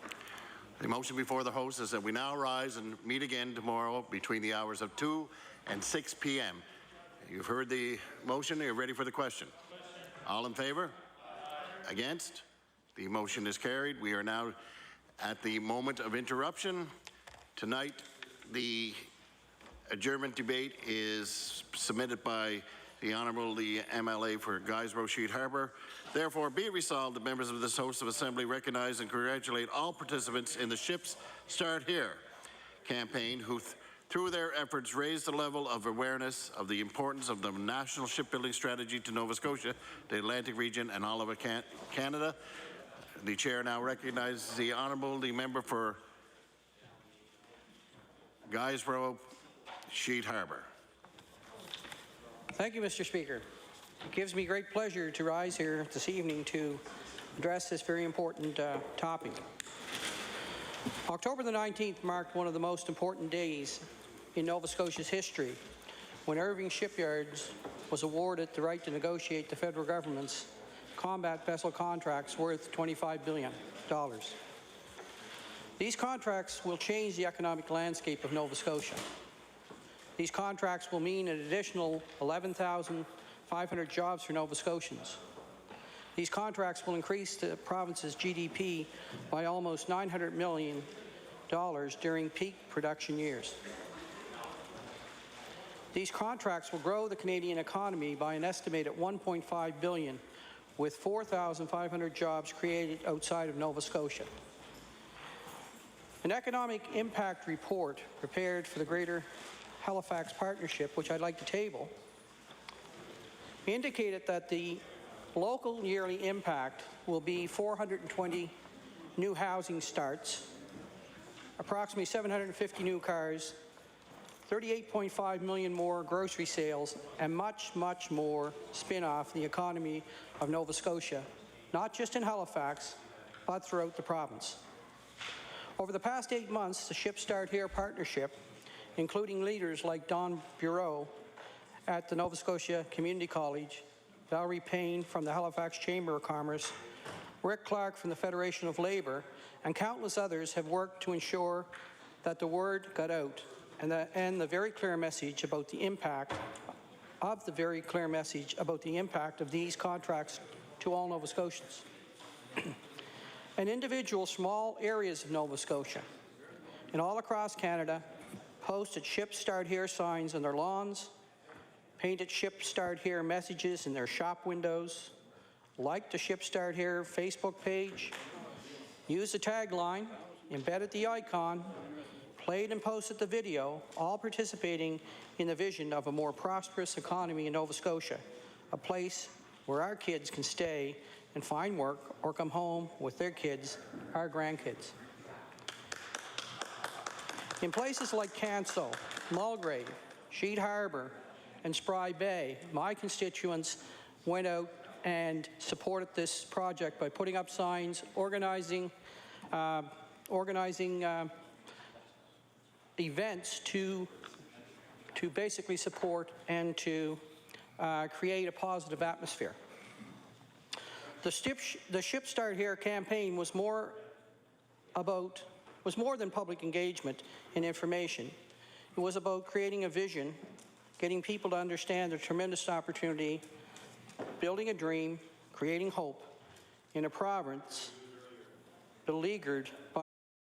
The motion before the House is that we now rise and meet again tomorrow between the hours of 2 and 6 p.m. You've heard the motion. Are you ready for the question? All in favor? Against? The motion is carried. We are now at the moment of interruption. Tonight, the adjournment debate is submitted by the Honourable MLA for Guysborough Sheet Harbour. Therefore, be it resolved that members of this House of Assembly recognize and congratulate all participants in the Ships Start Here campaign who, through their efforts, raised the level of awareness of the importance of the national shipbuilding strategy to Nova Scotia, the Atlantic region, and all of Canada. The chair now recognizes the member for Guysborough Sheet Harbour. Thank you, Mr. Speaker. It gives me great pleasure to rise here this evening to address this very important topic. October the 19th marked one of the most important days in Nova Scotia's history when Irving Shipyards was awarded the right to negotiate the federal government's combat vessel contracts worth $25 billion. These contracts will change the economic landscape of Nova Scotia. These contracts will mean an additional 11,500 jobs for Nova Scotians. These contracts will increase the province's GDP by almost $900 million during peak production years. These contracts will grow the Canadian economy by an estimated $1.5 billion, with 4,500 jobs created outside of Nova Scotia. An economic impact report prepared for the Greater Halifax Partnership, which I'd like to table, indicated that the local yearly impact will be 420 new housing starts, approximately 750 new cars, 38.5 million more grocery sales, and much, much more spin-off the economy of Nova Scotia, not just in Halifax, but throughout the province. Over the past 8 months, the Ship Start Here partnership, including leaders like Don Bureau at the Nova Scotia Community College, Valerie Payne from the Halifax Chamber of Commerce, Rick Clark from the Federation of Labour, and countless others have worked to ensure that the word got out and the very clear message about the impact of these contracts to all Nova Scotians. And individual small areas of Nova Scotia and all across Canada posted Ship Start Here signs on their lawns, painted Ship Start Here messages in their shop windows, liked the Ship Start Here Facebook page, used the tagline, embedded the icon, played and posted the video, all participating in the vision of a more prosperous economy in Nova Scotia, a place where our kids can stay and find work or come home with their kids, our grandkids. In places like Canso, Mulgrave, Sheet Harbour, and Spry Bay, my constituents went out and supported this project by putting up signs, organizing events to basically support and to create a positive atmosphere. The Ship Start Here campaign was more than public engagement and information. It was about creating a vision, getting people to understand the tremendous opportunity, building a dream, creating hope in a province beleaguered by